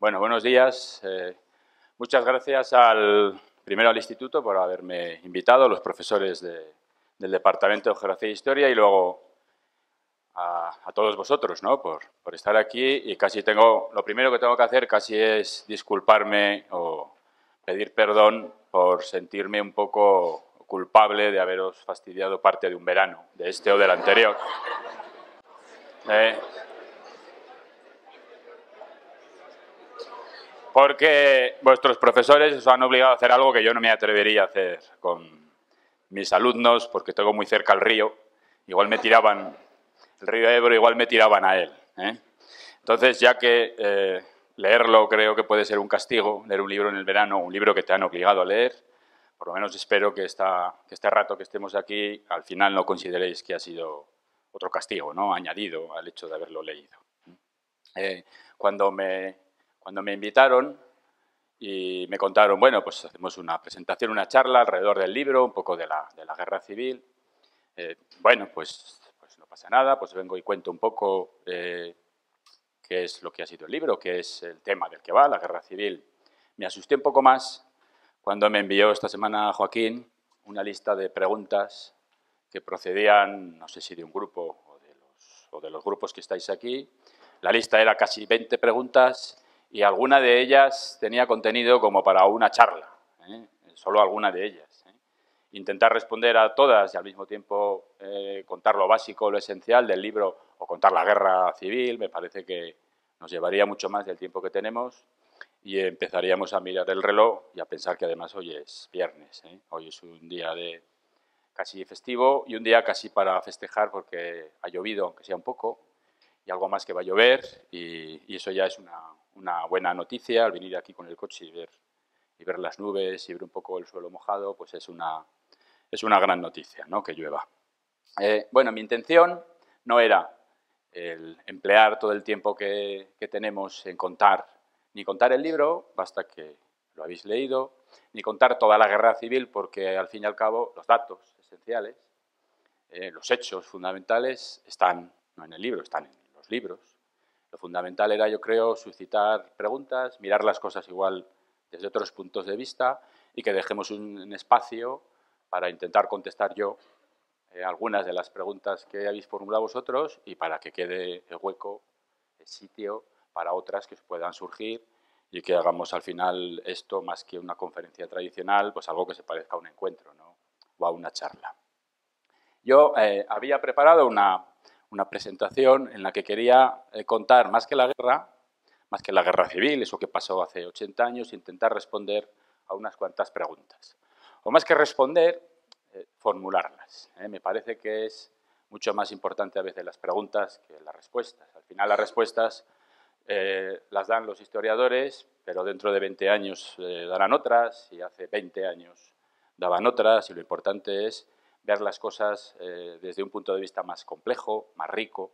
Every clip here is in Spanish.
Bueno, buenos días. Muchas gracias primero al Instituto por haberme invitado, los profesores del Departamento de Geografía e Historia y luego a todos vosotros, ¿no? por estar aquí. Y lo primero que tengo que hacer casi es disculparme o pedir perdón por sentirme un poco culpable de haberos fastidiado parte de un verano, de este o del anterior. Porque vuestros profesores os han obligado a hacer algo que yo no me atrevería a hacer con mis alumnos, porque tengo muy cerca el río. Igual me tiraban, el río Ebro, igual me tiraban a él. Entonces, ya que leerlo creo que puede ser un castigo, leer un libro en el verano, un libro que te han obligado a leer, por lo menos espero que este rato que estemos aquí, al final no consideréis que ha sido otro castigo, ¿no? Añadido al hecho de haberlo leído. Cuando me invitaron y me contaron, bueno, pues hacemos una presentación, una charla alrededor del libro, un poco de la guerra civil. Bueno, pues no pasa nada, pues vengo y cuento un poco qué es lo que ha sido el libro, qué es el tema del que va, la guerra civil. Me asusté un poco más cuando me envió esta semana Joaquín una lista de preguntas que procedían, no sé si de un grupo o de los grupos que estáis aquí. La lista era casi 20 preguntas y alguna de ellas tenía contenido como para una charla, solo alguna de ellas. Intentar responder a todas y al mismo tiempo contar lo básico, lo esencial del libro o contar la guerra civil, me parece que nos llevaría mucho más del tiempo que tenemos y empezaríamos a mirar el reloj y a pensar que además hoy es viernes. Hoy es un día casi festivo y un día casi para festejar porque ha llovido, aunque sea un poco, y algo más que va a llover y eso ya es una buena noticia. Al venir aquí con el coche y ver las nubes y ver un poco el suelo mojado, pues es una gran noticia, ¿no? Que llueva. Bueno, mi intención no era el emplear todo el tiempo que tenemos en ni contar el libro, basta que lo habéis leído, ni contar toda la guerra civil, porque al fin y al cabo los datos esenciales, los hechos fundamentales están no en el libro, están en los libros. Lo fundamental era, yo creo, suscitar preguntas, mirar las cosas igual desde otros puntos de vista y que dejemos un espacio para intentar contestar yo algunas de las preguntas que habéis formulado vosotros y para que quede el hueco, el sitio para otras que puedan surgir y que hagamos al final esto más que una conferencia tradicional, pues algo que se parezca a un encuentro, ¿no? O a una charla. Yo había preparado una presentación en la que quería contar más que la guerra civil, eso que pasó hace 80 años, intentar responder a unas cuantas preguntas. O más que responder, formularlas. Me parece que es mucho más importante a veces las preguntas que las respuestas. Al final las respuestas las dan los historiadores, pero dentro de 20 años darán otras y hace 20 años daban otras y lo importante es ver las cosas desde un punto de vista más complejo, más rico,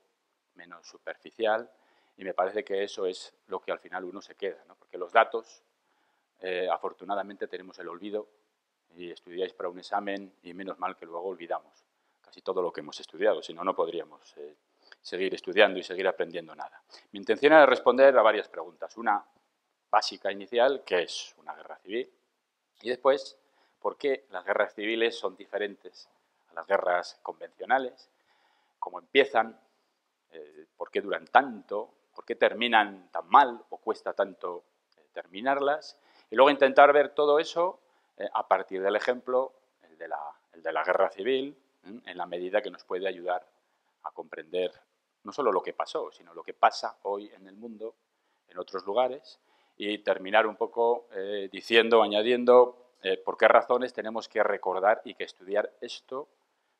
menos superficial y me parece que eso es lo que al final uno se queda, ¿no? Porque los datos, afortunadamente tenemos el olvido y estudiáis para un examen y menos mal que luego olvidamos casi todo lo que hemos estudiado, si no, no podríamos seguir estudiando y seguir aprendiendo nada. Mi intención era responder a varias preguntas. Una básica inicial, ¿qué es una guerra civil? Y después, ¿por qué las guerras civiles son diferentes a las guerras convencionales? ¿Cómo empiezan? ¿Por qué duran tanto? ¿Por qué terminan tan mal o cuesta tanto terminarlas? Y luego intentar ver todo eso a partir del ejemplo, el de la guerra civil, en la medida que nos puede ayudar a comprender no solo lo que pasó, sino lo que pasa hoy en el mundo, en otros lugares, y terminar un poco diciendo, añadiendo por qué razones tenemos que recordar y que estudiar esto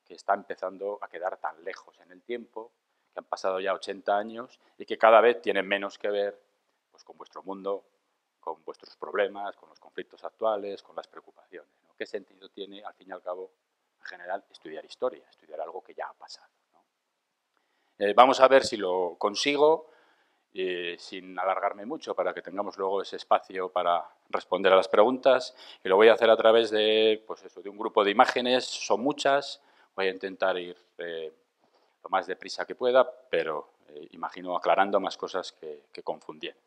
que está empezando a quedar tan lejos en el tiempo, que han pasado ya 80 años y que cada vez tienen menos que ver pues, con vuestro mundo, con vuestros problemas, con los conflictos actuales, con las preocupaciones, ¿no? ¿Qué sentido tiene, al fin y al cabo, en general, estudiar historia, estudiar algo que ya ha pasado, ¿no? Vamos a ver si lo consigo, sin alargarme mucho, para que tengamos luego ese espacio para responder a las preguntas. Y lo voy a hacer a través de, pues eso, de un grupo de imágenes, son muchas, voy a intentar ir lo más deprisa que pueda, pero imagino aclarando más cosas que confundiendo.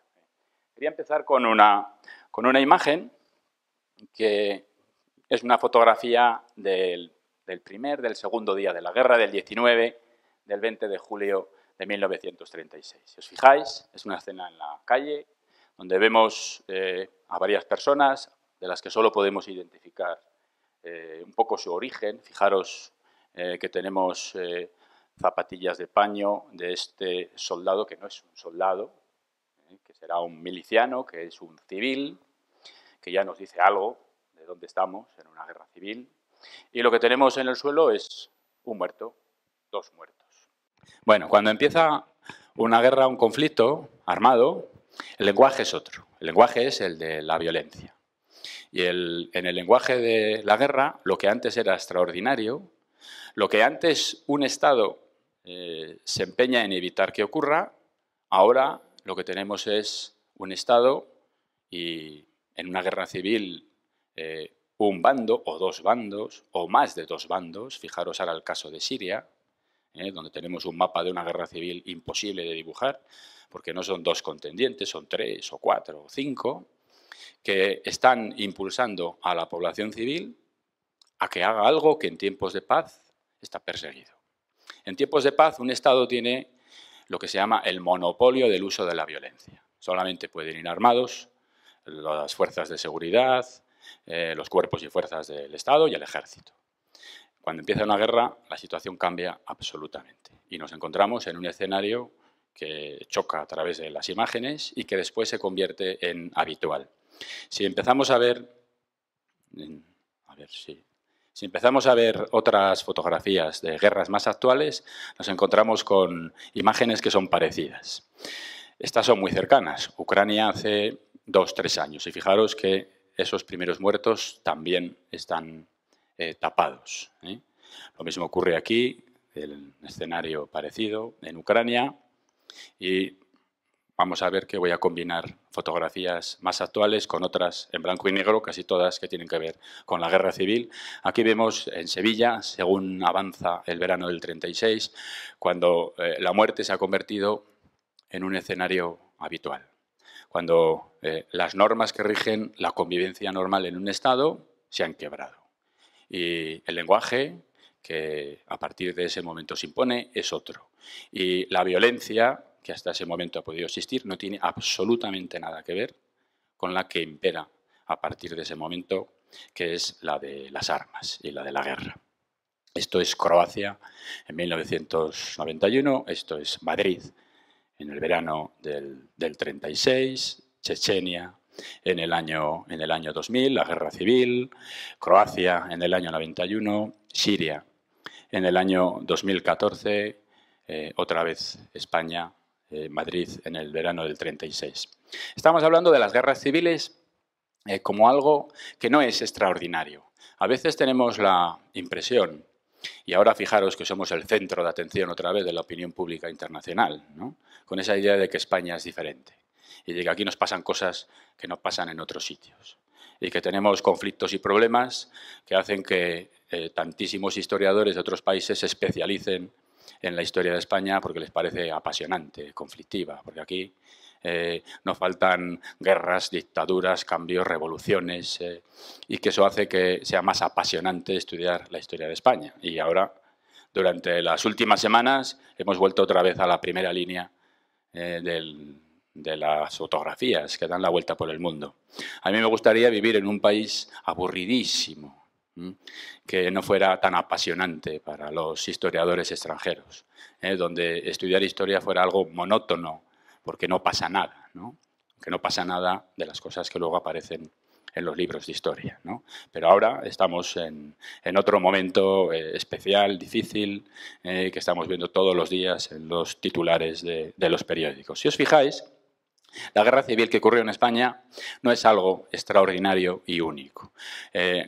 Quería empezar con una imagen que es una fotografía del segundo día de la guerra, del 19, del 20 de julio de 1936. Si os fijáis, es una escena en la calle donde vemos a varias personas de las que solo podemos identificar un poco su origen. Fijaros que tenemos zapatillas de paño de este soldado, que no es un soldado, que será un miliciano, que es un civil, que ya nos dice algo de dónde estamos en una guerra civil. Y lo que tenemos en el suelo es un muerto, dos muertos. Bueno, cuando empieza una guerra, un conflicto armado, el lenguaje es otro. El lenguaje es el de la violencia. Y en el lenguaje de la guerra, lo que antes era extraordinario, lo que antes un Estado se empeña en evitar que ocurra, ahora lo que tenemos es un Estado y en una guerra civil un bando o dos bandos o más de dos bandos. Fijaros ahora el caso de Siria, donde tenemos un mapa de una guerra civil imposible de dibujar, porque no son dos contendientes, son tres o cuatro o cinco, que están impulsando a la población civil a que haga algo que en tiempos de paz está perseguido. En tiempos de paz un Estado tiene lo que se llama el monopolio del uso de la violencia. Solamente pueden ir armados las fuerzas de seguridad, los cuerpos y fuerzas del Estado y el ejército. Cuando empieza una guerra, la situación cambia absolutamente y nos encontramos en un escenario que choca a través de las imágenes y que después se convierte en habitual. Si empezamos a ver si empezamos a ver otras fotografías de guerras más actuales, nos encontramos con imágenes que son parecidas. Estas son muy cercanas. Ucrania hace 2-3 años. Y fijaros que esos primeros muertos también están tapados. Lo mismo ocurre aquí, el escenario parecido en Ucrania. Y vamos a ver que voy a combinar fotografías más actuales con otras en blanco y negro, casi todas que tienen que ver con la guerra civil. Aquí vemos en Sevilla, según avanza el verano del 36, cuando la muerte se ha convertido en un escenario habitual. Cuando las normas que rigen la convivencia normal en un Estado se han quebrado. Y el lenguaje que a partir de ese momento se impone es otro. Y la violencia que hasta ese momento ha podido existir no tiene absolutamente nada que ver con la que impera a partir de ese momento, que es la de las armas y la de la guerra. Esto es Croacia en 1991, esto es Madrid en el verano del 36, Chechenia en el año 2000, la guerra civil, Croacia en el año 91, Siria en el año 2014, otra vez España, Madrid en el verano del 36. Estamos hablando de las guerras civiles como algo que no es extraordinario. A veces tenemos la impresión, y ahora fijaros que somos el centro de atención otra vez de la opinión pública internacional, ¿no? Con esa idea de que España es diferente y de que aquí nos pasan cosas que no pasan en otros sitios y que tenemos conflictos y problemas que hacen que tantísimos historiadores de otros países se especialicen en la historia de España porque les parece apasionante, conflictiva, porque aquí nos faltan guerras, dictaduras, cambios, revoluciones, y que eso hace que sea más apasionante estudiar la historia de España. Y ahora, durante las últimas semanas, hemos vuelto otra vez a la primera línea de las fotografías que dan la vuelta por el mundo. A mí me gustaría vivir en un país aburridísimo, que no fuera tan apasionante para los historiadores extranjeros, donde estudiar historia fuera algo monótono, porque no pasa nada, ¿no? Que no pasa nada de las cosas que luego aparecen en los libros de historia, ¿no? Pero ahora estamos en otro momento especial, difícil, que estamos viendo todos los días en los titulares de los periódicos. Si os fijáis, la guerra civil que ocurrió en España no es algo extraordinario y único.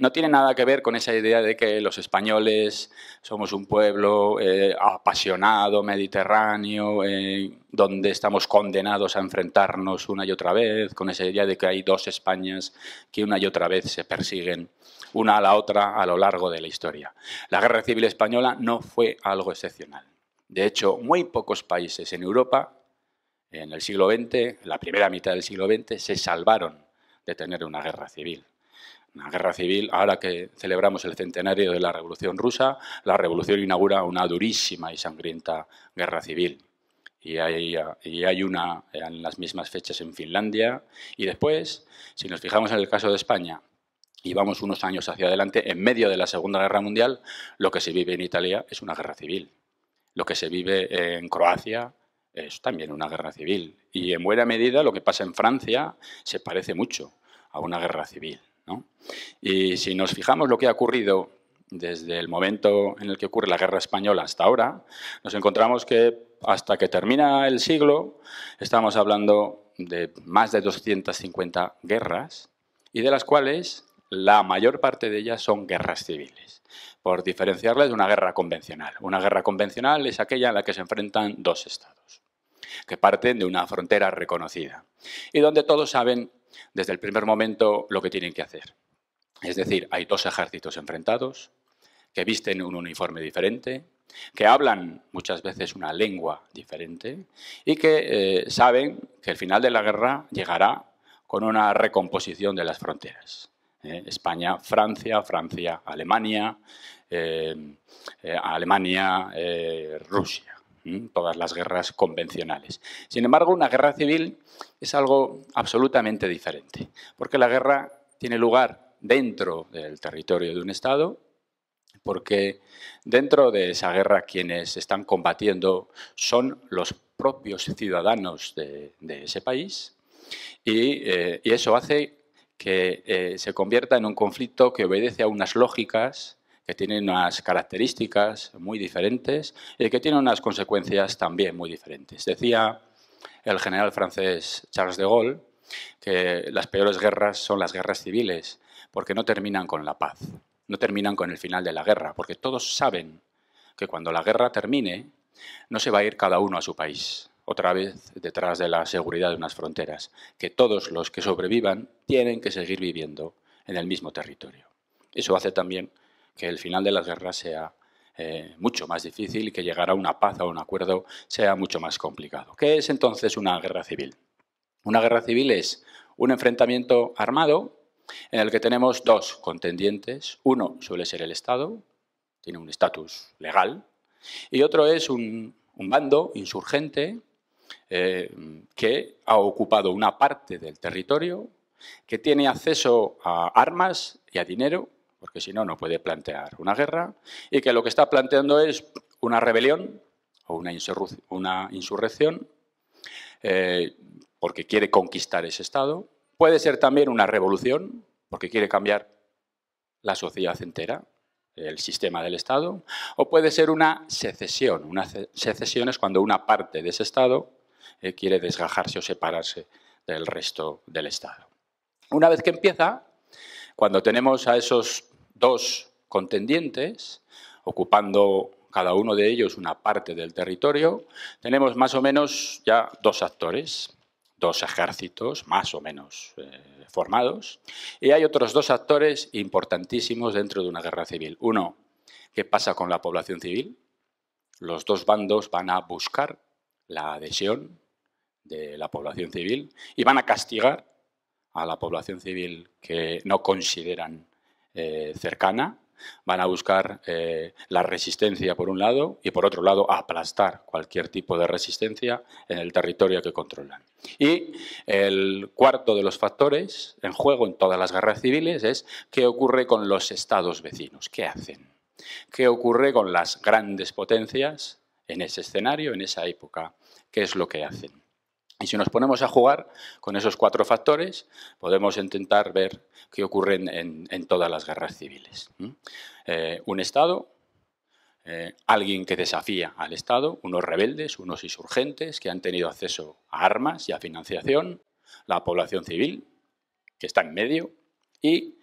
No tiene nada que ver con esa idea de que los españoles somos un pueblo apasionado, mediterráneo, donde estamos condenados a enfrentarnos una y otra vez, con esa idea de que hay dos Españas que una y otra vez se persiguen una a la otra a lo largo de la historia. La guerra civil española no fue algo excepcional. De hecho, muy pocos países en Europa en el siglo XX, en la primera mitad del siglo XX, se salvaron de tener una guerra civil. Una guerra civil, ahora que celebramos el centenario de la Revolución Rusa, la Revolución inaugura una durísima y sangrienta guerra civil. Y hay una en las mismas fechas en Finlandia. Y después, si nos fijamos en el caso de España, y vamos unos años hacia adelante, en medio de la Segunda Guerra Mundial, lo que se vive en Italia es una guerra civil. Lo que se vive en Croacia es también una guerra civil. Y en buena medida lo que pasa en Francia se parece mucho a una guerra civil, ¿no? Y si nos fijamos lo que ha ocurrido desde el momento en el que ocurre la guerra española hasta ahora, nos encontramos que hasta que termina el siglo estamos hablando de más de 250 guerras y de las cuales la mayor parte de ellas son guerras civiles, por diferenciarlas de una guerra convencional. Una guerra convencional es aquella en la que se enfrentan dos estados, que parten de una frontera reconocida y donde todos saben desde el primer momento lo que tienen que hacer. Es decir, hay dos ejércitos enfrentados que visten un uniforme diferente, que hablan muchas veces una lengua diferente y que saben que el final de la guerra llegará con una recomposición de las fronteras. España, Francia, Francia, Alemania, Alemania, Rusia. Todas las guerras convencionales. Sin embargo, una guerra civil es algo absolutamente diferente, porque la guerra tiene lugar dentro del territorio de un Estado, porque dentro de esa guerra quienes están combatiendo son los propios ciudadanos de ese país y eso hace que se convierta en un conflicto que obedece a unas lógicas que tienen unas características muy diferentes y que tienen unas consecuencias también muy diferentes. Decía el general francés Charles de Gaulle que las peores guerras son las guerras civiles, porque no terminan con la paz, no terminan con el final de la guerra, porque todos saben que cuando la guerra termine no se va a ir cada uno a su país, otra vez detrás de la seguridad de unas fronteras, que todos los que sobrevivan tienen que seguir viviendo en el mismo territorio. Eso hace también que el final de las guerras sea mucho más difícil y que llegar a una paz o a un acuerdo sea mucho más complicado. ¿Qué es entonces una guerra civil? Una guerra civil es un enfrentamiento armado en el que tenemos dos contendientes. Uno suele ser el Estado, tiene un estatus legal, y otro es un bando insurgente que ha ocupado una parte del territorio, que tiene acceso a armas y a dinero, porque si no, no puede plantear una guerra, y que lo que está planteando es una rebelión o una insurrección, porque quiere conquistar ese Estado. Puede ser también una revolución, porque quiere cambiar la sociedad entera, el sistema del Estado, o puede ser una secesión. Una secesión es cuando una parte de ese Estado quiere desgajarse o separarse del resto del Estado. Una vez que empieza, cuando tenemos a esos dos contendientes, ocupando cada uno de ellos una parte del territorio, tenemos más o menos ya dos actores, dos ejércitos más o menos formados, y hay otros dos actores importantísimos dentro de una guerra civil. Uno, ¿qué pasa con la población civil? Los dos bandos van a buscar la adhesión de la población civil y van a castigar a la población civil que no consideran cercana. Van a buscar la resistencia por un lado y por otro lado aplastar cualquier tipo de resistencia en el territorio que controlan. Y el cuarto de los factores en juego en todas las guerras civiles es qué ocurre con los estados vecinos, qué hacen, qué ocurre con las grandes potencias en ese escenario, en esa época, qué es lo que hacen. Y si nos ponemos a jugar con esos cuatro factores, podemos intentar ver qué ocurre en todas las guerras civiles. Un Estado, alguien que desafía al Estado, unos rebeldes, unos insurgentes que han tenido acceso a armas y a financiación, la población civil, que está en medio, y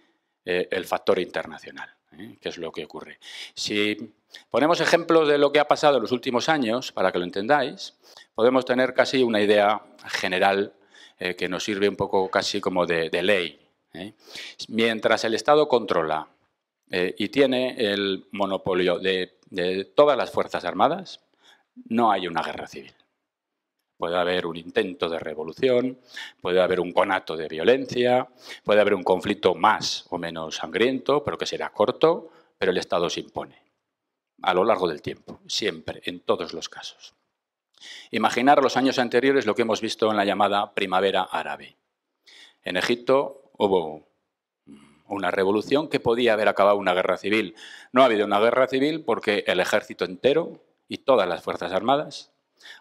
el factor internacional, que es lo que ocurre. Si ponemos ejemplos de lo que ha pasado en los últimos años, para que lo entendáis, podemos tener casi una idea general que nos sirve un poco casi como de ley. Mientras el Estado controla y tiene el monopolio de todas las Fuerzas Armadas, no hay una guerra civil. Puede haber un intento de revolución, puede haber un conato de violencia, puede haber un conflicto más o menos sangriento, pero que será corto, pero el Estado se impone a lo largo del tiempo, siempre, en todos los casos. Imaginar los años anteriores lo que hemos visto en la llamada primavera árabe. En Egipto hubo una revolución que podía haber acabado una guerra civil. No ha habido una guerra civil porque el ejército entero y todas las fuerzas armadas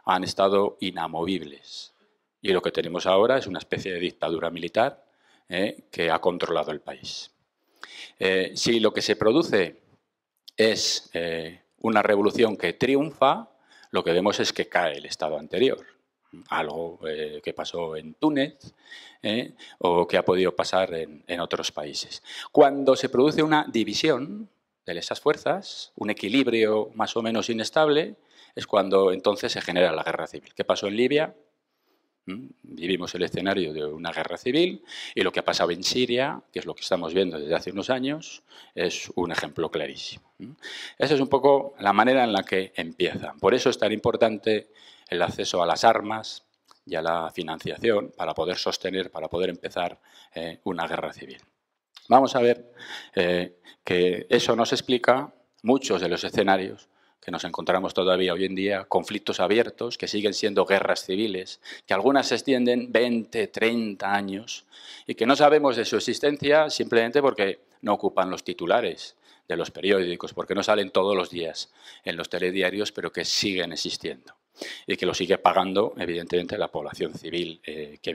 han estado inamovibles. Y lo que tenemos ahora es una especie de dictadura militar que ha controlado el país. Si lo que se produce es una revolución que triunfa, lo que vemos es que cae el Estado anterior. Algo que pasó en Túnez o que ha podido pasar en otros países. Cuando se produce una división de esas fuerzas, un equilibrio más o menos inestable, es cuando entonces se genera la guerra civil. ¿Qué pasó en Libia? Vivimos el escenario de una guerra civil y lo que ha pasado en Siria, que es lo que estamos viendo desde hace unos años, es un ejemplo clarísimo. Esa es un poco la manera en la que empieza. Por eso es tan importante el acceso a las armas y a la financiación para poder sostener, para poder empezar una guerra civil. Vamos a ver que eso nos explica muchos de los escenarios que nos encontramos todavía hoy en día, conflictos abiertos, que siguen siendo guerras civiles, que algunas se extienden 20, 30 años y que no sabemos de su existencia simplemente porque no ocupan los titulares de los periódicos, porque no salen todos los días en los telediarios, pero que siguen existiendo y que lo sigue pagando, evidentemente, la población civil que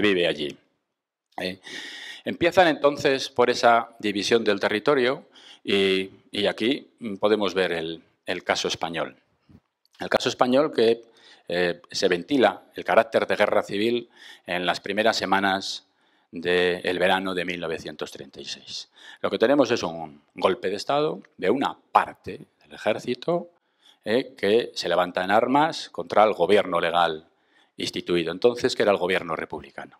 vive allí. Empiezan entonces por esa división del territorio y aquí podemos ver el caso español. El caso español que se ventila el carácter de guerra civil en las primeras semanas del verano de 1936. Lo que tenemos es un golpe de Estado de una parte del ejército que se levanta en armas contra el gobierno legal instituido entonces, que era el gobierno republicano.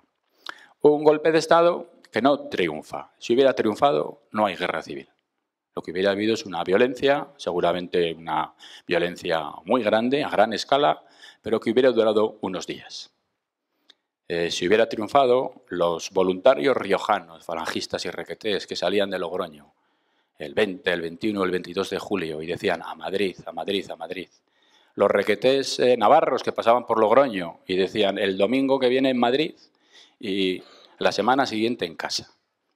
Un golpe de Estado que no triunfa. Si hubiera triunfado, no hay guerra civil. Lo que hubiera habido es una violencia, seguramente una violencia muy grande, a gran escala, pero que hubiera durado unos días. Si hubiera triunfado, los voluntarios riojanos, falangistas y requetés que salían de Logroño el 20, el 21, el 22 de julio y decían a Madrid, a Madrid, a Madrid. Los requetés navarros que pasaban por Logroño y decían el domingo que viene en Madrid y la semana siguiente en casa.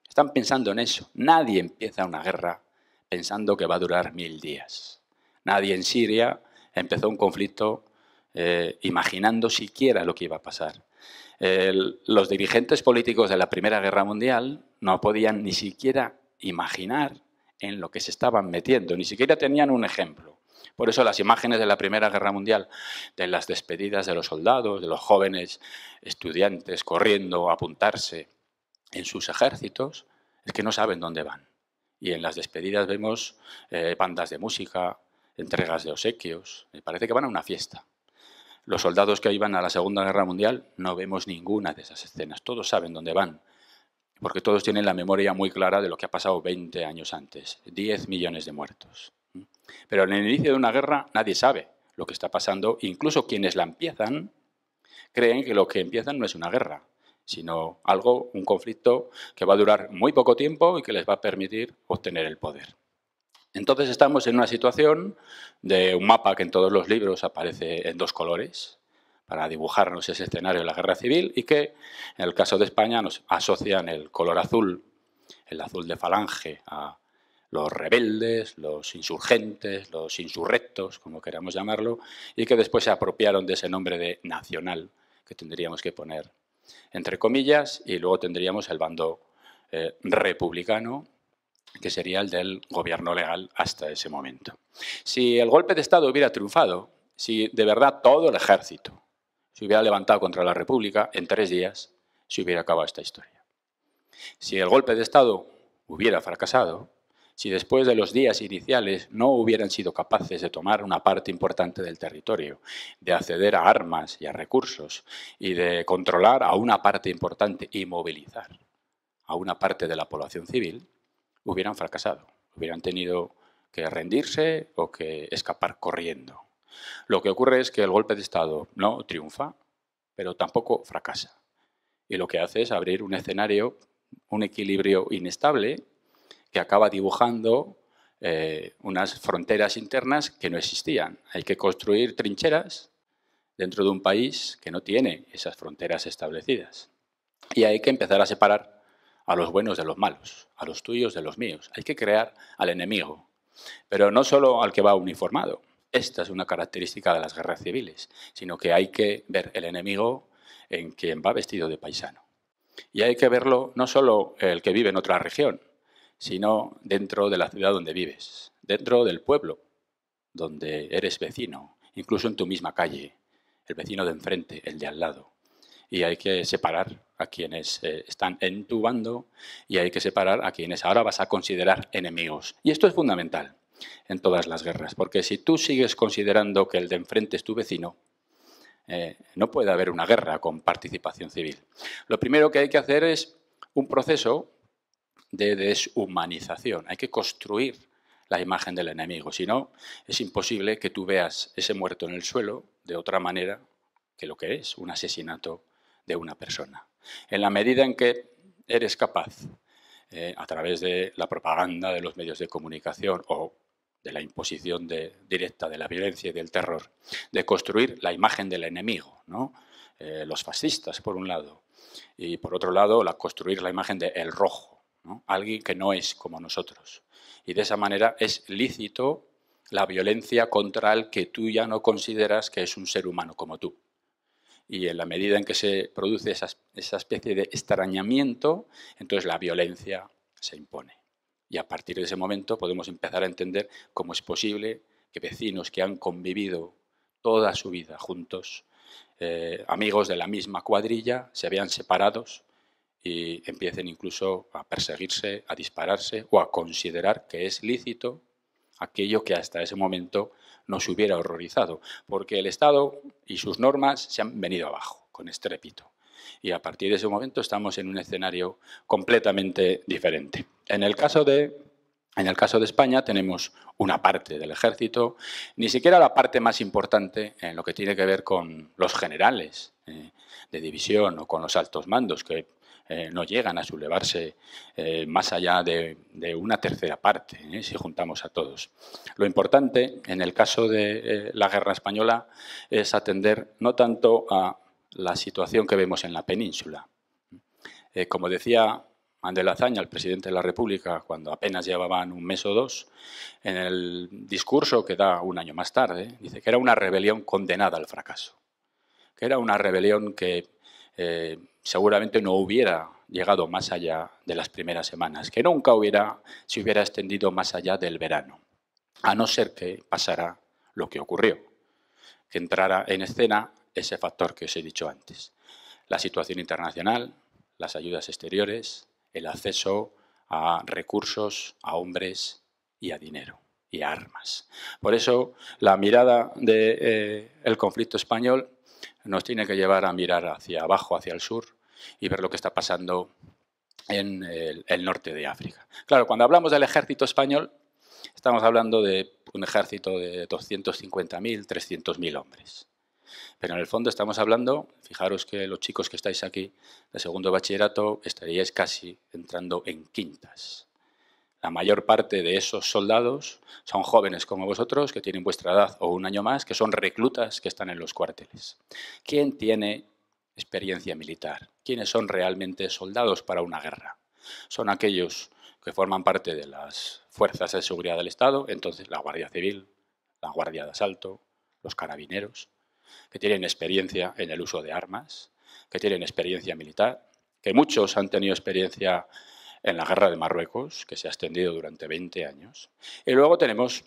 Están pensando en eso. Nadie empieza una guerra pensando que va a durar 1000 días. Nadie en Siria empezó un conflicto imaginando siquiera lo que iba a pasar. Los dirigentes políticos de la Primera Guerra Mundial no podían ni siquiera imaginar en lo que se estaban metiendo, ni siquiera tenían un ejemplo. Por eso las imágenes de la Primera Guerra Mundial, de las despedidas de los soldados, de los jóvenes estudiantes corriendo a apuntarse en sus ejércitos, es que no saben dónde van. Y en las despedidas vemos bandas de música, entregas de obsequios, me parece que van a una fiesta. Los soldados que iban a la Segunda Guerra Mundial no vemos ninguna de esas escenas, todos saben dónde van, porque todos tienen la memoria muy clara de lo que ha pasado 20 años antes, 10 millones de muertos. Pero en el inicio de una guerra nadie sabe lo que está pasando, incluso quienes la empiezan creen que lo que empiezan no es una guerra, sino algo, un conflicto que va a durar muy poco tiempo y que les va a permitir obtener el poder. Entonces estamos en una situación de un mapa que en todos los libros aparece en 2 colores para dibujarnos ese escenario de la guerra civil y que en el caso de España nos asocian el color azul, el azul de falange, a los rebeldes, los insurgentes, los insurrectos, como queramos llamarlo, y que después se apropiaron de ese nombre de nacional, que tendríamos que poner entre comillas, y luego tendríamos el bando republicano, que sería el del gobierno legal hasta ese momento. Si el golpe de Estado hubiera triunfado, si de verdad todo el ejército se hubiera levantado contra la República, en 3 días se hubiera acabado esta historia. Si el golpe de Estado hubiera fracasado, si después de los días iniciales no hubieran sido capaces de tomar una parte importante del territorio, de acceder a armas y a recursos y de controlar a una parte importante y movilizar a una parte de la población civil, hubieran fracasado, hubieran tenido que rendirse o que escapar corriendo. Lo que ocurre es que el golpe de Estado no triunfa, pero tampoco fracasa. Y lo que hace es abrir un escenario, un equilibrio inestable que acaba dibujando unas fronteras internas que no existían. Hay que construir trincheras dentro de un país que no tiene esas fronteras establecidas. Y hay que empezar a separar a los buenos de los malos, a los tuyos de los míos. Hay que crear al enemigo, pero no solo al que va uniformado. Esta es una característica de las guerras civiles, sino que hay que ver el enemigo en quien va vestido de paisano. Y hay que verlo no solo el que vive en otra región, sino dentro de la ciudad donde vives, dentro del pueblo donde eres vecino, incluso en tu misma calle, el vecino de enfrente, el de al lado. Y hay que separar a quienes están en tu bando y hay que separar a quienes ahora vas a considerar enemigos. Y esto es fundamental en todas las guerras, porque si tú sigues considerando que el de enfrente es tu vecino, no puede haber una guerra con participación civil. Lo primero que hay que hacer es un proceso de deshumanización. Hay que construir la imagen del enemigo, si no, es imposible que tú veas ese muerto en el suelo de otra manera que lo que es un asesinato de una persona. En la medida en que eres capaz, a través de la propaganda de los medios de comunicación o de la imposición directa de la violencia y del terror, de construir la imagen del enemigo, ¿no? Los fascistas, por un lado, y por otro lado, construir la imagen del rojo, ¿no? Alguien que no es como nosotros. Y de esa manera es lícito la violencia contra el que tú ya no consideras que es un ser humano como tú. Y en la medida en que se produce esa especie de extrañamiento, entonces la violencia se impone. Y a partir de ese momento podemos empezar a entender cómo es posible que vecinos que han convivido toda su vida juntos, amigos de la misma cuadrilla, se vean separados y empiecen incluso a perseguirse, a dispararse o a considerar que es lícito aquello que hasta ese momento nos hubiera horrorizado, porque el Estado y sus normas se han venido abajo con estrépito. Y a partir de ese momento estamos en un escenario completamente diferente. En el caso de España tenemos una parte del ejército, ni siquiera la parte más importante en lo que tiene que ver con los generales de división o con los altos mandos, que no llegan a sublevarse más allá de una tercera parte, si juntamos a todos. Lo importante, en el caso de la guerra española, es atender no tanto a la situación que vemos en la península. Como decía Manuel Azaña, el presidente de la República, cuando apenas llevaban un mes o dos, en el discurso que da un año más tarde, dice que era una rebelión condenada al fracaso, que era una rebelión que seguramente no hubiera llegado más allá de las primeras semanas, que nunca se hubiera extendido más allá del verano, a no ser que pasara lo que ocurrió, que entrara en escena ese factor que os he dicho antes, la situación internacional, las ayudas exteriores, el acceso a recursos, a hombres y a dinero y a armas. Por eso la mirada del conflicto español nos tiene que llevar a mirar hacia abajo, hacia el sur, y ver lo que está pasando en el norte de África. Claro, cuando hablamos del ejército español, estamos hablando de un ejército de 250.000, 300.000 hombres. Pero en el fondo estamos hablando, fijaros que los chicos que estáis aquí de segundo bachillerato estaríais casi entrando en quintas. La mayor parte de esos soldados son jóvenes como vosotros, que tienen vuestra edad o un año más, que son reclutas que están en los cuarteles. ¿Quién tiene experiencia militar? ¿Quiénes son realmente soldados para una guerra? Son aquellos que forman parte de las fuerzas de seguridad del Estado, entonces la Guardia Civil, la Guardia de Asalto, los carabineros, que tienen experiencia en el uso de armas, que tienen experiencia militar, que muchos han tenido experiencia en la guerra de Marruecos, que se ha extendido durante 20 años. Y luego tenemos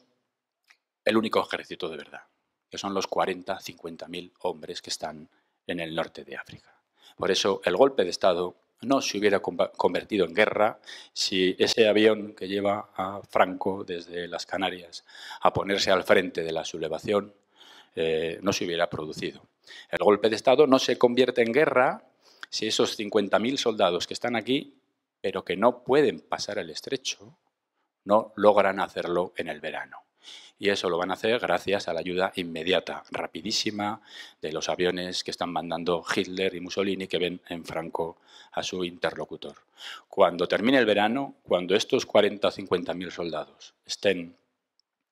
el único ejército de verdad, que son los 40, 50.000 hombres que están en el norte de África. Por eso el golpe de Estado no se hubiera convertido en guerra si ese avión que lleva a Franco desde las Canarias a ponerse al frente de la sublevación no se hubiera producido. El golpe de Estado no se convierte en guerra si esos 50.000 soldados que están aquí, pero que no pueden pasar el estrecho, no logran hacerlo en el verano. Y eso lo van a hacer gracias a la ayuda inmediata, rapidísima, de los aviones que están mandando Hitler y Mussolini, que ven en Franco a su interlocutor. Cuando termine el verano, cuando estos 40 o 50.000 soldados estén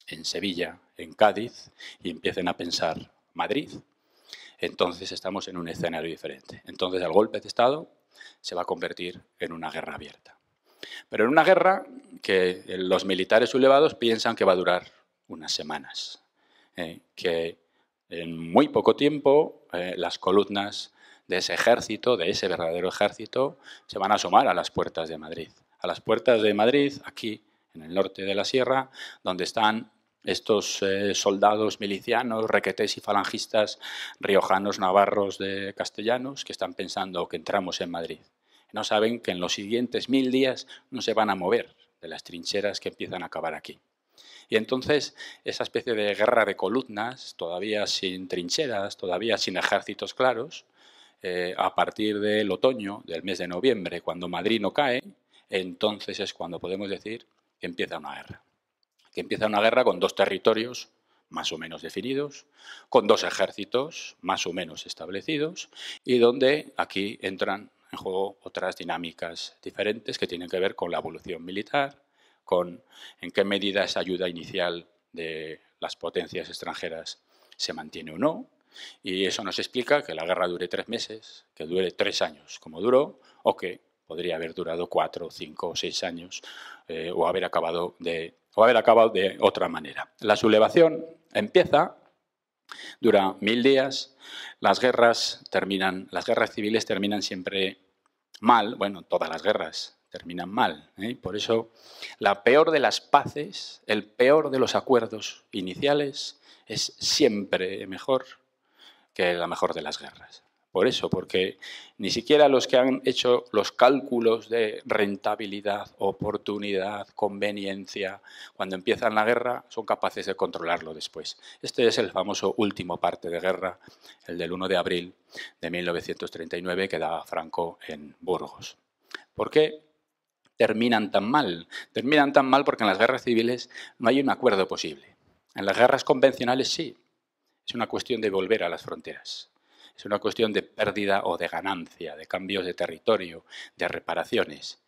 en Sevilla, en Cádiz, y empiecen a pensar Madrid, entonces estamos en un escenario diferente. Entonces el golpe de Estado se va a convertir en una guerra abierta. Pero en una guerra que los militares sublevados piensan que va a durar unas semanas, que en muy poco tiempo las columnas de ese ejército, de ese verdadero ejército, se van a asomar a las puertas de Madrid. A las puertas de Madrid, aquí en el norte de la sierra, donde están estos soldados milicianos, requetés y falangistas riojanos, navarros, castellanos, que están pensando que entramos en Madrid. No saben que en los siguientes 1000 días no se van a mover de las trincheras que empiezan a acabar aquí. Y entonces esa especie de guerra de columnas, todavía sin trincheras, todavía sin ejércitos claros, a partir del otoño, del mes de noviembre, cuando Madrid no cae, entonces es cuando podemos decir que empieza una guerra. Que empieza una guerra con 2 territorios más o menos definidos, con 2 ejércitos más o menos establecidos, y donde aquí entran en juego otras dinámicas diferentes que tienen que ver con la evolución militar, con en qué medida esa ayuda inicial de las potencias extranjeras se mantiene o no, y eso nos explica que la guerra dure 3 meses, que dure 3 años como duró, o que podría haber durado 4, 5 o 6 años, o haber acabado de otra manera. La sublevación empieza, dura 1000 días, las guerras civiles terminan siempre mal, bueno, todas las guerras terminan mal. Por eso, la peor de las paces, el peor de los acuerdos iniciales es siempre mejor que la mejor de las guerras. Por eso, porque ni siquiera los que han hecho los cálculos de rentabilidad, oportunidad, conveniencia, cuando empiezan la guerra, son capaces de controlarlo después. Este es el famoso último parte de guerra, el del 1 de abril de 1939, que da Franco en Burgos. ¿Por qué terminan tan mal? Terminan tan mal porque en las guerras civiles no hay un acuerdo posible. En las guerras convencionales sí. Es una cuestión de volver a las fronteras. Es una cuestión de pérdida o de ganancia, de cambios de territorio, de reparaciones.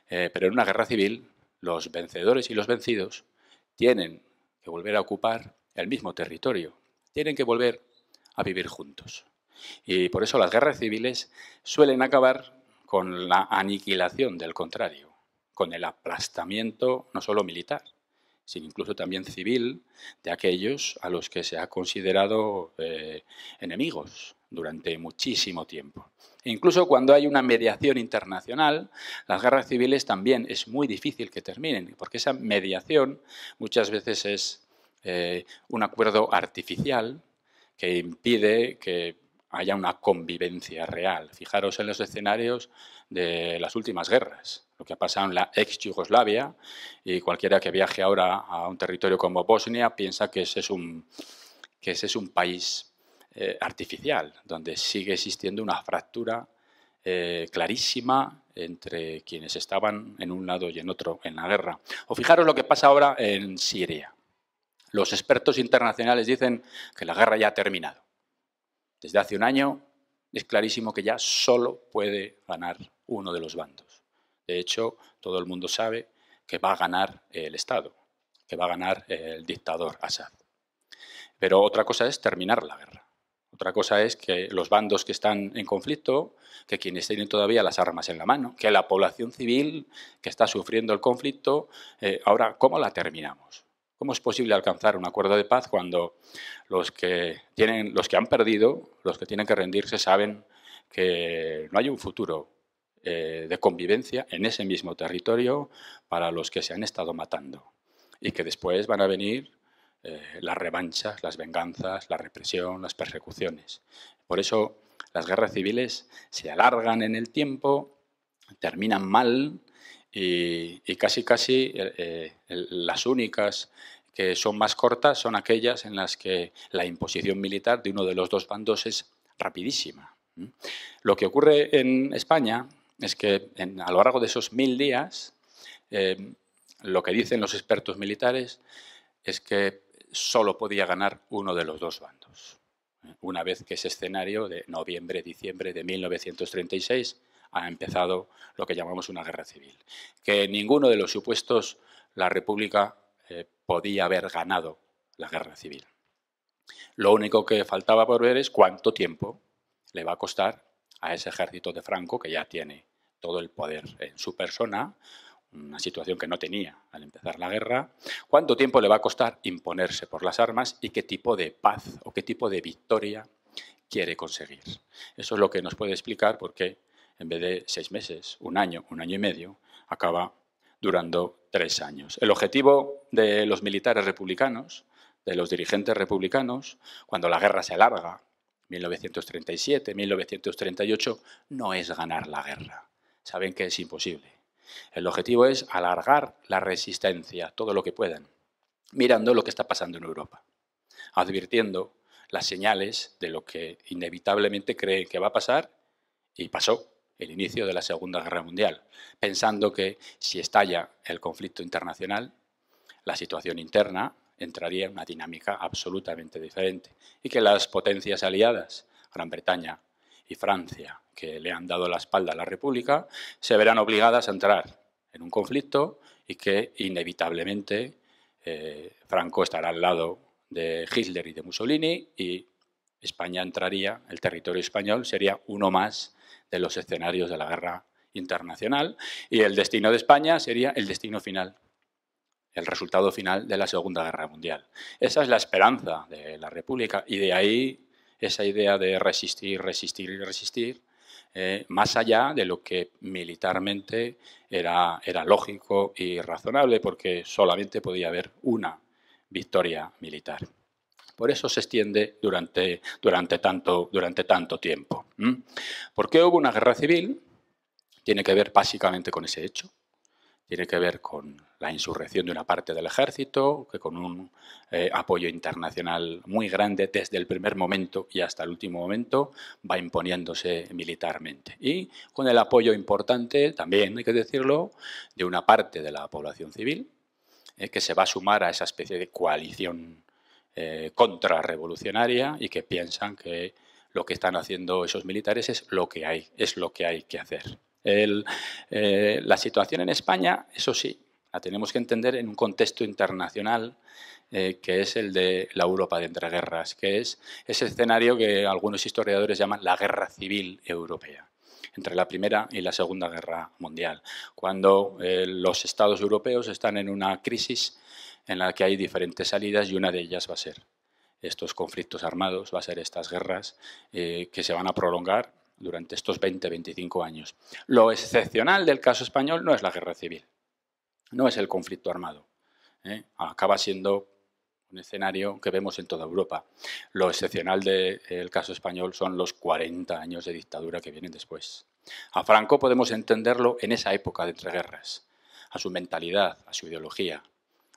Pero en una guerra civil, los vencedores y los vencidos tienen que volver a ocupar el mismo territorio. Tienen que volver a vivir juntos. Y por eso las guerras civiles suelen acabar con la aniquilación del contrario, con el aplastamiento no solo militar, sino incluso también civil, de aquellos a los que se ha considerado enemigos durante muchísimo tiempo. E incluso cuando hay una mediación internacional, las guerras civiles también es muy difícil que terminen, porque esa mediación muchas veces es un acuerdo artificial que impide que haya una convivencia real. Fijaros en los escenarios de las últimas guerras, lo que ha pasado en la ex Yugoslavia, y cualquiera que viaje ahora a un territorio como Bosnia piensa que ese es un país artificial, donde sigue existiendo una fractura clarísima entre quienes estaban en un lado y en otro en la guerra. O fijaros lo que pasa ahora en Siria. Los expertos internacionales dicen que la guerra ya ha terminado. Desde hace un año es clarísimo que ya solo puede ganar uno de los bandos. De hecho, todo el mundo sabe que va a ganar el Estado, que va a ganar el dictador Assad. Pero otra cosa es terminar la guerra. Otra cosa es que los bandos que están en conflicto, que quienes tienen todavía las armas en la mano, que la población civil que está sufriendo el conflicto, ahora, ¿cómo la terminamos? ¿Cómo es posible alcanzar un acuerdo de paz cuando los que han perdido, los que tienen que rendirse, saben que no hay un futuro de convivencia en ese mismo territorio para los que se han estado matando? Y que después van a venir las revanchas, las venganzas, la represión, las persecuciones. Por eso las guerras civiles se alargan en el tiempo, terminan mal, y casi las únicas que son más cortas son aquellas en las que la imposición militar de uno de los dos bandos es rapidísima. Lo que ocurre en España es que a lo largo de esos 1000 días, lo que dicen los expertos militares es que solo podía ganar uno de los dos bandos. Una vez que ese escenario de noviembre-diciembre de 1936 ha empezado lo que llamamos una guerra civil. Que en ninguno de los supuestos la República podía haber ganado la guerra civil. Lo único que faltaba por ver es cuánto tiempo le va a costar a ese ejército de Franco, que ya tiene todo el poder en su persona, una situación que no tenía al empezar la guerra, cuánto tiempo le va a costar imponerse por las armas y qué tipo de paz o qué tipo de victoria quiere conseguir. Eso es lo que nos puede explicar por qué en vez de 6 meses, un año y medio, acaba durando 3 años. El objetivo de los militares republicanos, de los dirigentes republicanos, cuando la guerra se alarga, 1937, 1938, no es ganar la guerra. Saben que es imposible. El objetivo es alargar la resistencia todo lo que puedan, mirando lo que está pasando en Europa, advirtiendo las señales de lo que inevitablemente creen que va a pasar, y pasó el inicio de la Segunda Guerra Mundial, pensando que si estalla el conflicto internacional, la situación interna entraría en una dinámica absolutamente diferente y que las potencias aliadas, Gran Bretaña y Francia, que le han dado la espalda a la República, se verán obligadas a entrar en un conflicto y que inevitablemente Franco estará al lado de Hitler y de Mussolini y España entraría, el territorio español sería uno más de los escenarios de la guerra internacional y el destino de España sería el destino final, el resultado final de la Segunda Guerra Mundial. Esa es la esperanza de la República y de ahí esa idea de resistir, resistir y resistir, más allá de lo que militarmente era lógico y razonable, porque solamente podía haber una victoria militar. Por eso se extiende durante tanto tiempo. ¿Por qué hubo una guerra civil? Tiene que ver básicamente con ese hecho. Tiene que ver con la insurrección de una parte del ejército, que con un apoyo internacional muy grande desde el primer momento y hasta el último momento va imponiéndose militarmente. Y con el apoyo importante, también hay que decirlo, de una parte de la población civil, que se va a sumar a esa especie de coalición contrarrevolucionaria y que piensan que lo que están haciendo esos militares es lo que hay que hacer. La situación en España, eso sí, la tenemos que entender en un contexto internacional que es el de la Europa de entreguerras, que es ese escenario que algunos historiadores llaman la guerra civil europea, entre la Primera y la Segunda Guerra Mundial, cuando los estados europeos están en una crisis en la que hay diferentes salidas y una de ellas va a ser estos conflictos armados, va a ser estas guerras que se van a prolongar durante estos 20-25 años. Lo excepcional del caso español no es la guerra civil, no es el conflicto armado. Acaba siendo un escenario que vemos en toda Europa. Lo excepcional del caso español son los 40 años de dictadura que vienen después. A Franco podemos entenderlo en esa época de entreguerras, a su mentalidad, a su ideología,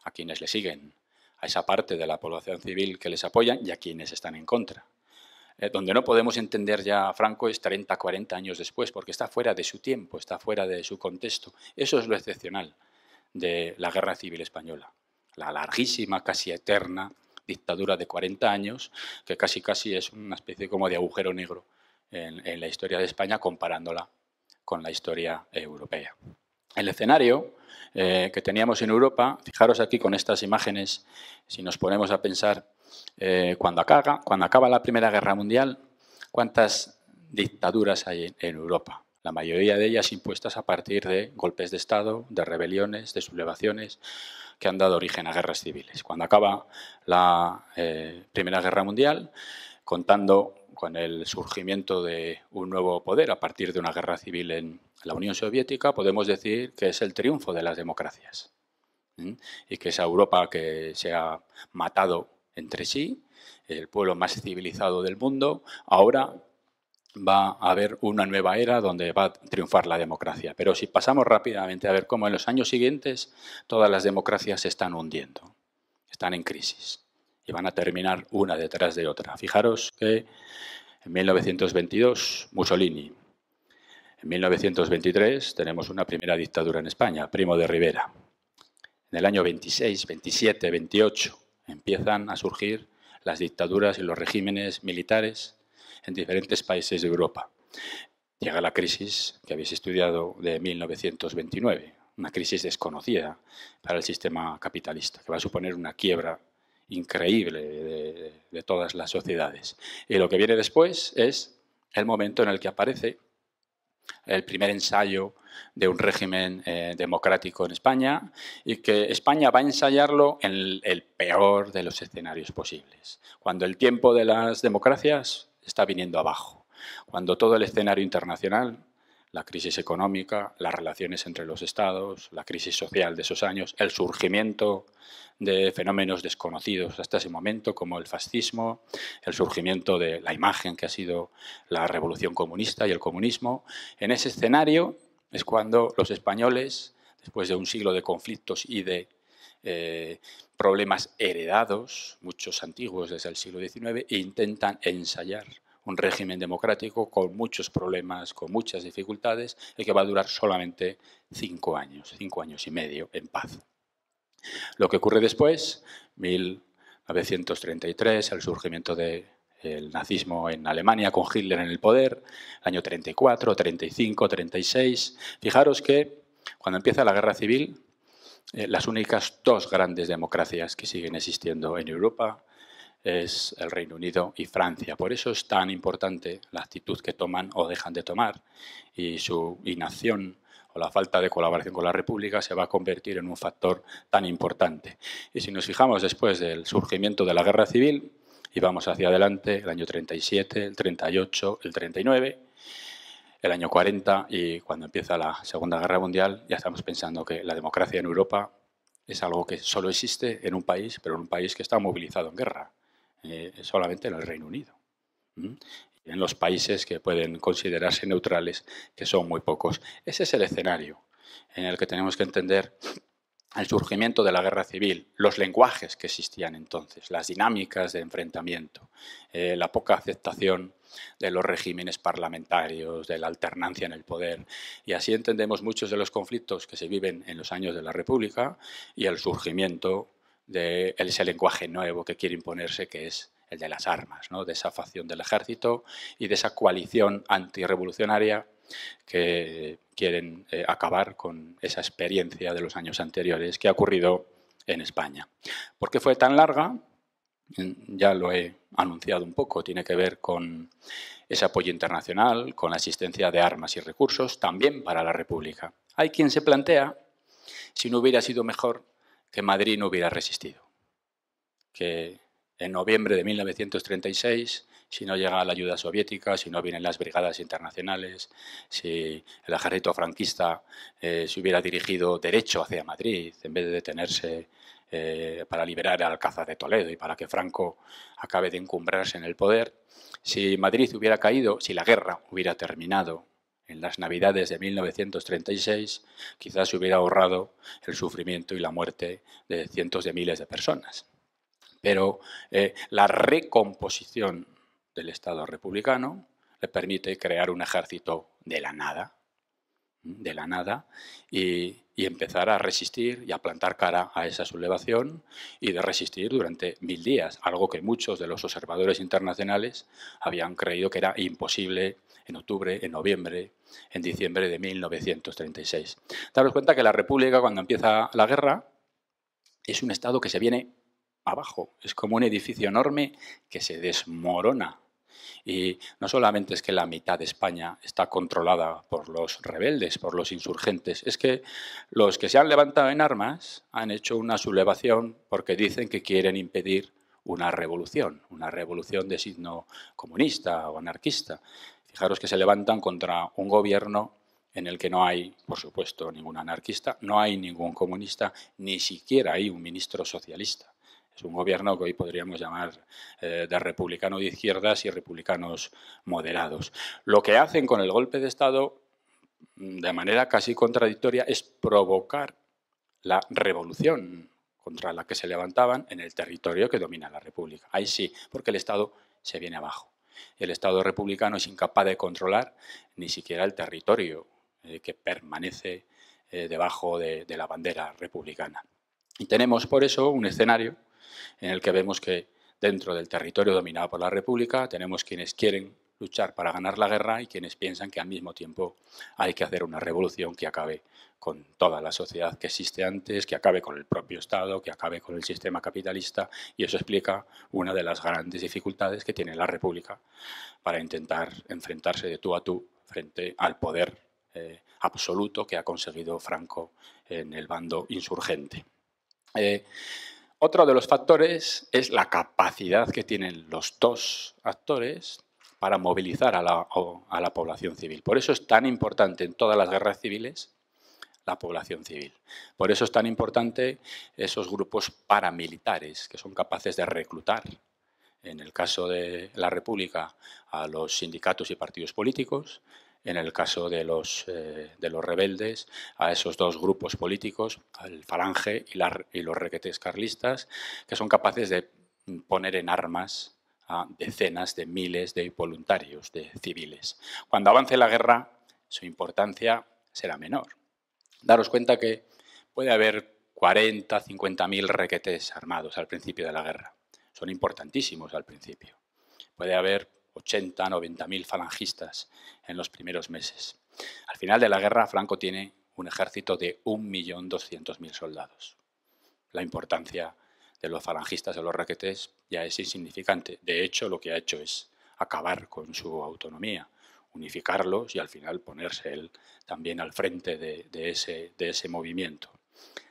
a quienes le siguen, a esa parte de la población civil que les apoyan y a quienes están en contra. Donde no podemos entender ya a Franco es 30, 40 años después, porque está fuera de su tiempo, está fuera de su contexto. Eso es lo excepcional de la Guerra Civil Española. La larguísima, casi eterna dictadura de 40 años, que casi es una especie como de agujero negro en la historia de España, comparándola con la historia europea. El escenario que teníamos en Europa, fijaros aquí con estas imágenes, si nos ponemos a pensar, cuando acaba la Primera Guerra Mundial, ¿cuántas dictaduras hay en Europa? La mayoría de ellas impuestas a partir de golpes de Estado, de rebeliones, de sublevaciones, que han dado origen a guerras civiles. Cuando acaba la Primera Guerra Mundial, contando con el surgimiento de un nuevo poder a partir de una guerra civil en la Unión Soviética, podemos decir que es el triunfo de las democracias. Y que esa Europa que se ha matado entre sí, el pueblo más civilizado del mundo, ahora va a haber una nueva era donde va a triunfar la democracia. Pero si pasamos rápidamente a ver cómo en los años siguientes todas las democracias se están hundiendo, están en crisis y van a terminar una detrás de otra. Fijaros que en 1922 Mussolini, en 1923 tenemos una primera dictadura en España, Primo de Rivera. En el año 26, 27, 28 empiezan a surgir las dictaduras y los regímenes militares en diferentes países de Europa. Llega la crisis que habéis estudiado de 1929, una crisis desconocida para el sistema capitalista, que va a suponer una quiebra increíble de todas las sociedades. Y lo que viene después es el momento en el que aparece el primer ensayo de un régimen democrático en España, y que España va a ensayarlo en el peor de los escenarios posibles, cuando el tiempo de las democracias está viniendo abajo, cuando todo el escenario internacional, la crisis económica, las relaciones entre los estados, la crisis social de esos años, el surgimiento de fenómenos desconocidos hasta ese momento, como el fascismo, el surgimiento de la imagen que ha sido la revolución comunista y el comunismo. En ese escenario es cuando los españoles, después de un siglo de conflictos y de problemas heredados, muchos antiguos desde el siglo XIX, intentan ensayar un régimen democrático con muchos problemas, con muchas dificultades, y que va a durar solamente 5 años y medio en paz. Lo que ocurre después, 1933, el surgimiento del nazismo en Alemania con Hitler en el poder, año 34, 35, 36. Fijaros que cuando empieza la guerra civil, las únicas dos grandes democracias que siguen existiendo en Europa es el Reino Unido y Francia. Por eso es tan importante la actitud que toman o dejan de tomar, y su inacción o la falta de colaboración con la República se va a convertir en un factor tan importante. Y si nos fijamos después del surgimiento de la Guerra Civil y vamos hacia adelante, el año 37, el 38, el 39, el año 40, y cuando empieza la Segunda Guerra Mundial, ya estamos pensando que la democracia en Europa es algo que solo existe en un país, pero en un país que está movilizado en guerra, solamente en el Reino Unido. Y en los países que pueden considerarse neutrales, que son muy pocos. Ese es el escenario en el que tenemos que entender el surgimiento de la guerra civil, los lenguajes que existían entonces, las dinámicas de enfrentamiento, la poca aceptación de los regímenes parlamentarios, de la alternancia en el poder. Y así entendemos muchos de los conflictos que se viven en los años de la República y el surgimiento de ese lenguaje nuevo que quiere imponerse, que es el de las armas, ¿no? De esa facción del ejército y de esa coalición antirrevolucionaria que quieren acabar con esa experiencia de los años anteriores que ha ocurrido en España. ¿Por qué fue tan larga? Ya lo he anunciado un poco, tiene que ver con ese apoyo internacional, con la asistencia de armas y recursos, también para la República. Hay quien se plantea si no hubiera sido mejor que Madrid no hubiera resistido, que en noviembre de 1936, si no llega la ayuda soviética, si no vienen las brigadas internacionales, si el ejército franquista se hubiera dirigido derecho hacia Madrid en vez de detenerse para liberar al Alcázar de Toledo y para que Franco acabe de encumbrarse en el poder, si Madrid hubiera caído, si la guerra hubiera terminado en las Navidades de 1936, quizás se hubiera ahorrado el sufrimiento y la muerte de cientos de miles de personas. Pero la recomposición del Estado republicano le permite crear un ejército de la nada, y empezar a resistir y a plantar cara a esa sublevación, y de resistir durante 1000 días, algo que muchos de los observadores internacionales habían creído que era imposible en octubre, en noviembre, en diciembre de 1936. Daros cuenta que la República, cuando empieza la guerra, es un Estado que se viene abajo, es como un edificio enorme que se desmorona. Y no solamente es que la mitad de España está controlada por los rebeldes, por los insurgentes, es que los que se han levantado en armas han hecho una sublevación porque dicen que quieren impedir una revolución de signo comunista o anarquista. Fijaros que se levantan contra un gobierno en el que no hay, por supuesto, ningún anarquista, no hay ningún comunista, ni siquiera hay un ministro socialista. Es un gobierno que hoy podríamos llamar de republicano de izquierdas y republicanos moderados. Lo que hacen con el golpe de Estado, de manera casi contradictoria, es provocar la revolución contra la que se levantaban en el territorio que domina la República. Ahí sí, porque el Estado se viene abajo. El Estado republicano es incapaz de controlar ni siquiera el territorio que permanece debajo de la bandera republicana. Y tenemos por eso un escenario en el que vemos que dentro del territorio dominado por la República tenemos quienes quieren luchar para ganar la guerra y quienes piensan que al mismo tiempo hay que hacer una revolución que acabe con toda la sociedad que existe antes, que acabe con el propio Estado, que acabe con el sistema capitalista, y eso explica una de las grandes dificultades que tiene la República para intentar enfrentarse de tú a tú frente al poder absoluto que ha conseguido Franco en el bando insurgente. Otro de los factores es la capacidad que tienen los dos actores para movilizar a la población civil. Por eso es tan importante en todas las guerras civiles la población civil. Por eso es tan importante esos grupos paramilitares que son capaces de reclutar, en el caso de la República, a los sindicatos y partidos políticos, en el caso de los rebeldes, a esos dos grupos políticos, al Falange y los requetés carlistas, que son capaces de poner en armas a decenas de miles de voluntarios, de civiles. Cuando avance la guerra, su importancia será menor. Daros cuenta que puede haber 40, 50.000 requetés armados al principio de la guerra. Son importantísimos al principio. Puede haber 80, 90.000 falangistas en los primeros meses. Al final de la guerra, Franco tiene un ejército de 1.200.000 soldados. La importancia de los falangistas, de los requetés, ya es insignificante. De hecho, lo que ha hecho es acabar con su autonomía, unificarlos y al final ponerse él también al frente de ese movimiento.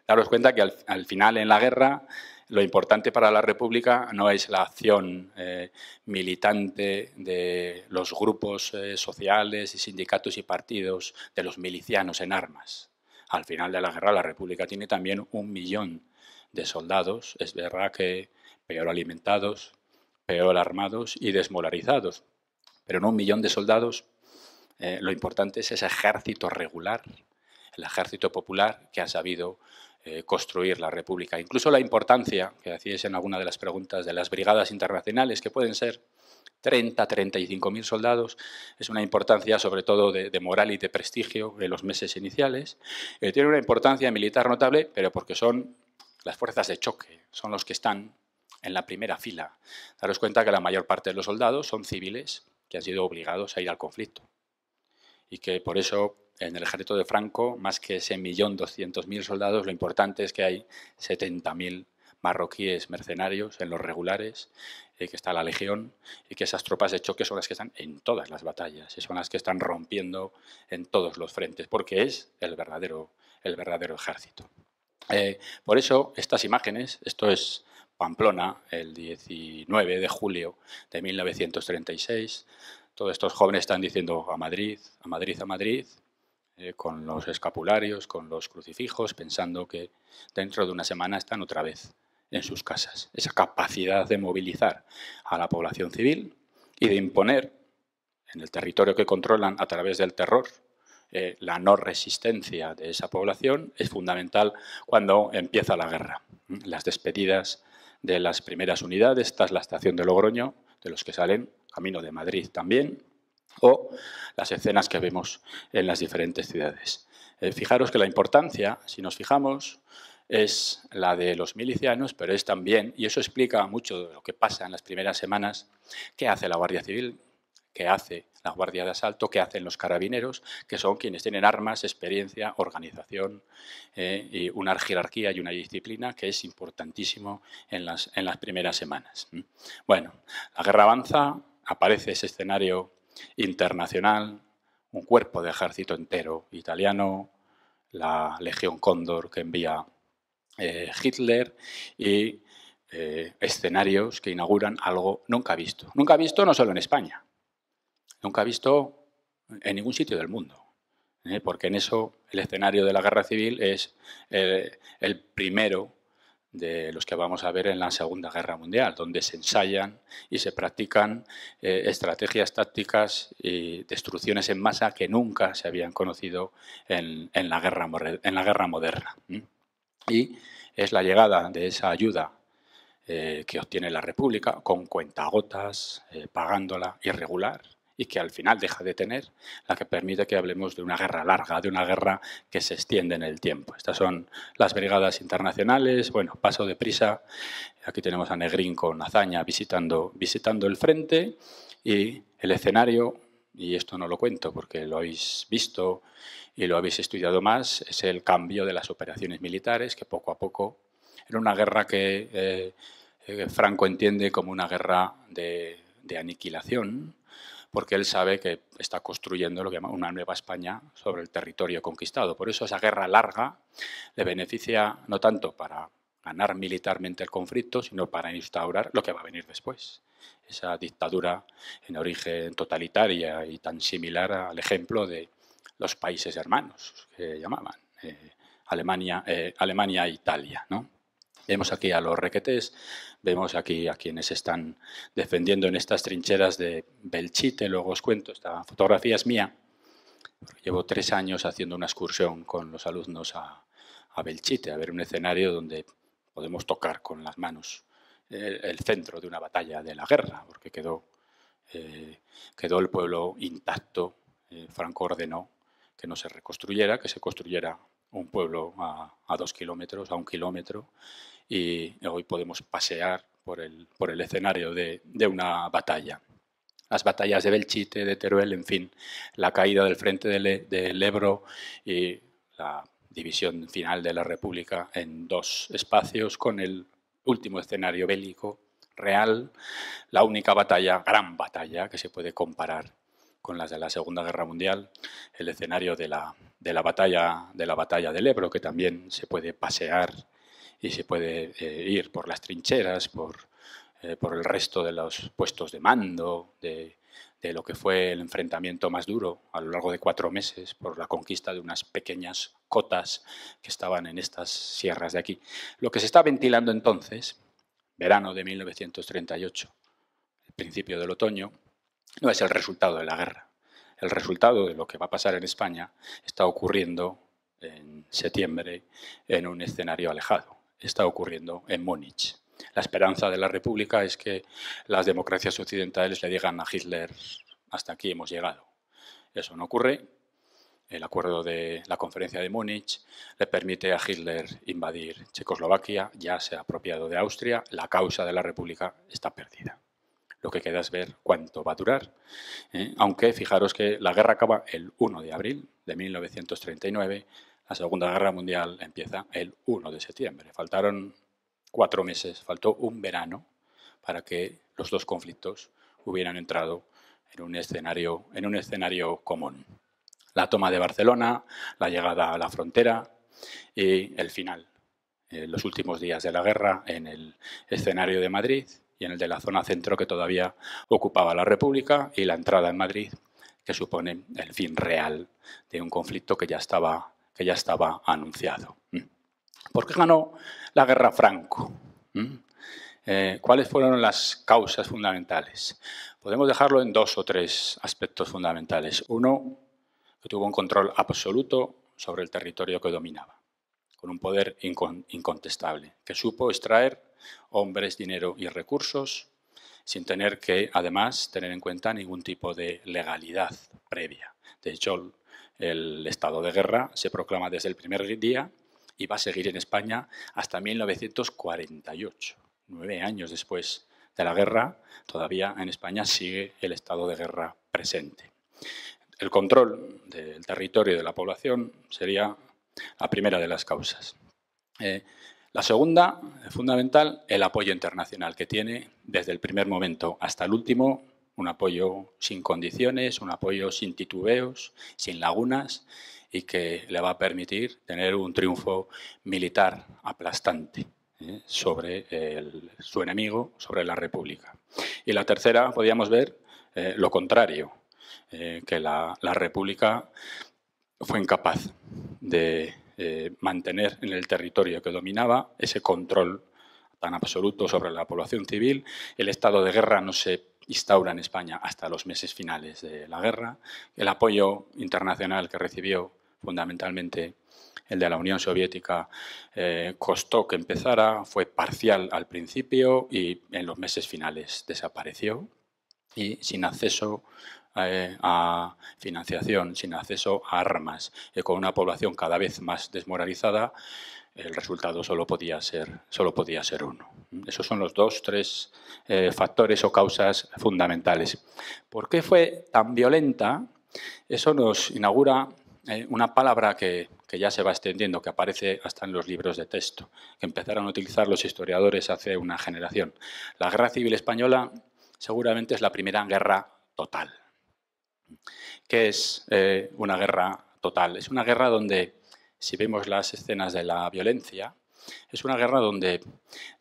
Daros cuenta que al final en la guerra lo importante para la República no es la acción militante de los grupos sociales y sindicatos y partidos, de los milicianos en armas. Al final de la guerra la República tiene también 1 millón de soldados, es verdad que peor alimentados, peor armados y desmoralizados. Pero en 1 millón de soldados lo importante es ese ejército regular, el ejército popular que ha sabido construir la República. Incluso la importancia, que hacíais en alguna de las preguntas, de las brigadas internacionales, que pueden ser 30, 35.000 soldados, es una importancia sobre todo de moral y de prestigio en los meses iniciales. Tiene una importancia militar notable, pero porque son las fuerzas de choque, son los que están en la primera fila. Daros cuenta que la mayor parte de los soldados son civiles que han sido obligados a ir al conflicto y que por eso en el ejército de Franco, más que ese 1.200.000 soldados, lo importante es que hay 70.000 marroquíes mercenarios en los regulares, que está la Legión, y que esas tropas de choque son las que están en todas las batallas, y son las que están rompiendo en todos los frentes, porque es el verdadero ejército. Por eso, estas imágenes, esto es Pamplona, el 19 de julio de 1936, todos estos jóvenes están diciendo a Madrid, a Madrid, a Madrid, con los escapularios, con los crucifijos, pensando que dentro de una semana están otra vez en sus casas. Esa capacidad de movilizar a la población civil y de imponer en el territorio que controlan a través del terror la no resistencia de esa población es fundamental cuando empieza la guerra. Las despedidas de las primeras unidades, esta es la estación de Logroño, de los que salen camino de Madrid también, o las escenas que vemos en las diferentes ciudades. Fijaros que la importancia, si nos fijamos, es la de los milicianos, pero es también, y eso explica mucho de lo que pasa en las primeras semanas, qué hace la Guardia Civil, qué hace la Guardia de Asalto, qué hacen los carabineros, que son quienes tienen armas, experiencia, organización y una jerarquía y una disciplina que es importantísimo en las primeras semanas. Bueno, la guerra avanza, aparece ese escenario internacional, un cuerpo de ejército entero italiano, la Legión Cóndor que envía Hitler y escenarios que inauguran algo nunca visto. Nunca visto no solo en España, nunca visto en ningún sitio del mundo, porque en eso el escenario de la guerra civil es el primero de los que vamos a ver en la Segunda Guerra Mundial, donde se ensayan y se practican estrategias tácticas y destrucciones en masa que nunca se habían conocido en la guerra moderna. Y es la llegada de esa ayuda que obtiene la República con cuentagotas, pagándola irregular y que al final deja de tener, la que permite que hablemos de una guerra larga, de una guerra que se extiende en el tiempo. Estas son las brigadas internacionales. Bueno, paso deprisa. Aquí tenemos a Negrín con hazaña visitando el frente y el escenario, y esto no lo cuento porque lo habéis visto y lo habéis estudiado más, es el cambio de las operaciones militares que poco a poco, en una guerra que Franco entiende como una guerra de aniquilación, porque él sabe que está construyendo lo que llama una nueva España sobre el territorio conquistado. Por eso esa guerra larga le beneficia no tanto para ganar militarmente el conflicto, sino para instaurar lo que va a venir después. Esa dictadura en origen totalitaria y tan similar al ejemplo de los países hermanos, que llamaban Alemania e Italia, ¿no? Vemos aquí a los requetés, vemos aquí a quienes están defendiendo en estas trincheras de Belchite. Luego os cuento, esta fotografía es mía. Llevo 3 años haciendo una excursión con los alumnos a Belchite, a ver un escenario donde podemos tocar con las manos el centro de una batalla de la guerra, porque quedó el pueblo intacto. Franco ordenó que no se reconstruyera, que se construyera un pueblo a 2 kilómetros, a 1 kilómetro, y hoy podemos pasear por el escenario de una batalla. Las batallas de Belchite, de Teruel, en fin, la caída del frente del Ebro y la división final de la República en 2 espacios, con el último escenario bélico real, la única batalla, gran batalla, que se puede comparar con las de la Segunda Guerra Mundial, el escenario de la batalla del Ebro, que también se puede pasear y se puede ir por las trincheras, por el resto de los puestos de mando, de lo que fue el enfrentamiento más duro a lo largo de 4 meses por la conquista de unas pequeñas cotas que estaban en estas sierras de aquí. Lo que se está ventilando entonces, verano de 1938, el principio del otoño, no es el resultado de la guerra. El resultado de lo que va a pasar en España está ocurriendo en septiembre en un escenario alejado. Está ocurriendo en Múnich. La esperanza de la República es que las democracias occidentales le digan a Hitler: hasta aquí hemos llegado. Eso no ocurre. El acuerdo de la conferencia de Múnich le permite a Hitler invadir Checoslovaquia, ya se ha apropiado de Austria, la causa de la República está perdida. Lo que queda es ver cuánto va a durar, aunque fijaros que la guerra acaba el 1 de abril de 1939, la Segunda Guerra Mundial empieza el 1 de septiembre. Faltaron 4 meses, faltó un verano para que los 2 conflictos hubieran entrado en un escenario común. La toma de Barcelona, la llegada a la frontera y el final, los últimos días de la guerra en el escenario de Madrid y en el de la zona centro que todavía ocupaba la República, y la entrada en Madrid, que supone el fin real de un conflicto que ya estaba anunciado. ¿Por qué ganó la guerra Franco? ¿Cuáles fueron las causas fundamentales? Podemos dejarlo en 2 o 3 aspectos fundamentales. Uno, que tuvo un control absoluto sobre el territorio que dominaba, con un poder incontestable, que supo extraer hombres, dinero y recursos sin tener que, además, tener en cuenta ningún tipo de legalidad previa. De hecho, el estado de guerra se proclama desde el primer día y va a seguir en España hasta 1948. 9 años después de la guerra, todavía en España sigue el estado de guerra presente. El control del territorio y de la población sería la primera de las causas. La segunda, fundamental, el apoyo internacional que tiene desde el primer momento hasta el último, un apoyo sin condiciones, un apoyo sin titubeos, sin lagunas, y que le va a permitir tener un triunfo militar aplastante sobre su enemigo, sobre la República. Y la tercera, podríamos ver lo contrario, que la República fue incapaz de mantener en el territorio que dominaba ese control tan absoluto sobre la población civil. El estado de guerra no se instaura en España hasta los meses finales de la guerra. El apoyo internacional que recibió, fundamentalmente el de la Unión Soviética, costó que empezara, fue parcial al principio y en los meses finales desapareció, y sin acceso a financiación, sin acceso a armas, con una población cada vez más desmoralizada, el resultado solo podía ser uno. Esos son los dos, tres factores o causas fundamentales. ¿Por qué fue tan violenta? Eso nos inaugura una palabra que ya se va extendiendo, que aparece hasta en los libros de texto, que empezaron a utilizar los historiadores hace una generación. La Guerra Civil Española seguramente es la primera guerra total. ¿Qué es una guerra total? Es una guerra donde, si vemos las escenas de la violencia, es una guerra donde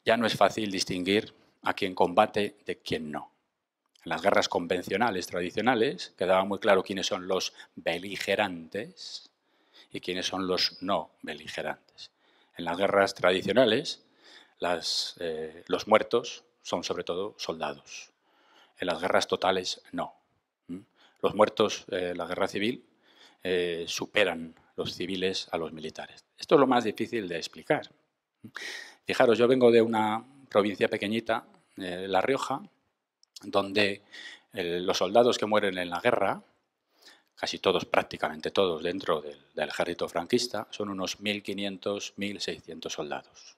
ya no es fácil distinguir a quién combate de quién no. En las guerras convencionales, tradicionales, quedaba muy claro quiénes son los beligerantes y quiénes son los no beligerantes. En las guerras tradicionales, los muertos son sobre todo soldados. En las guerras totales, no. Los muertos en la guerra civil superan los civiles a los militares. Esto es lo más difícil de explicar. Fijaros, yo vengo de una provincia pequeñita, La Rioja, donde los soldados que mueren en la guerra, casi todos, prácticamente todos, dentro del ejército franquista, son unos 1.500, 1.600 soldados,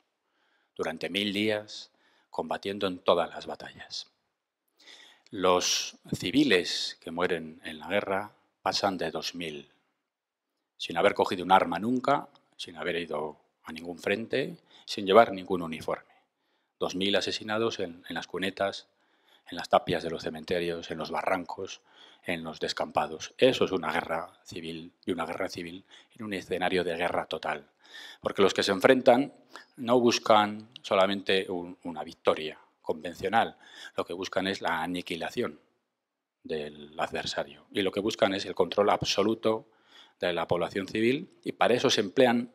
durante 1.000 días, combatiendo en todas las batallas. Los civiles que mueren en la guerra pasan de 2.000, sin haber cogido un arma nunca, sin haber ido a ningún frente, sin llevar ningún uniforme. 2.000 asesinados en las cunetas, en las tapias de los cementerios, en los barrancos, en los descampados. Eso es una guerra civil, y una guerra civil en un escenario de guerra total. Porque los que se enfrentan no buscan solamente una victoria convencional, lo que buscan es la aniquilación del adversario. Y lo que buscan es el control absoluto de la población civil, y para eso se emplean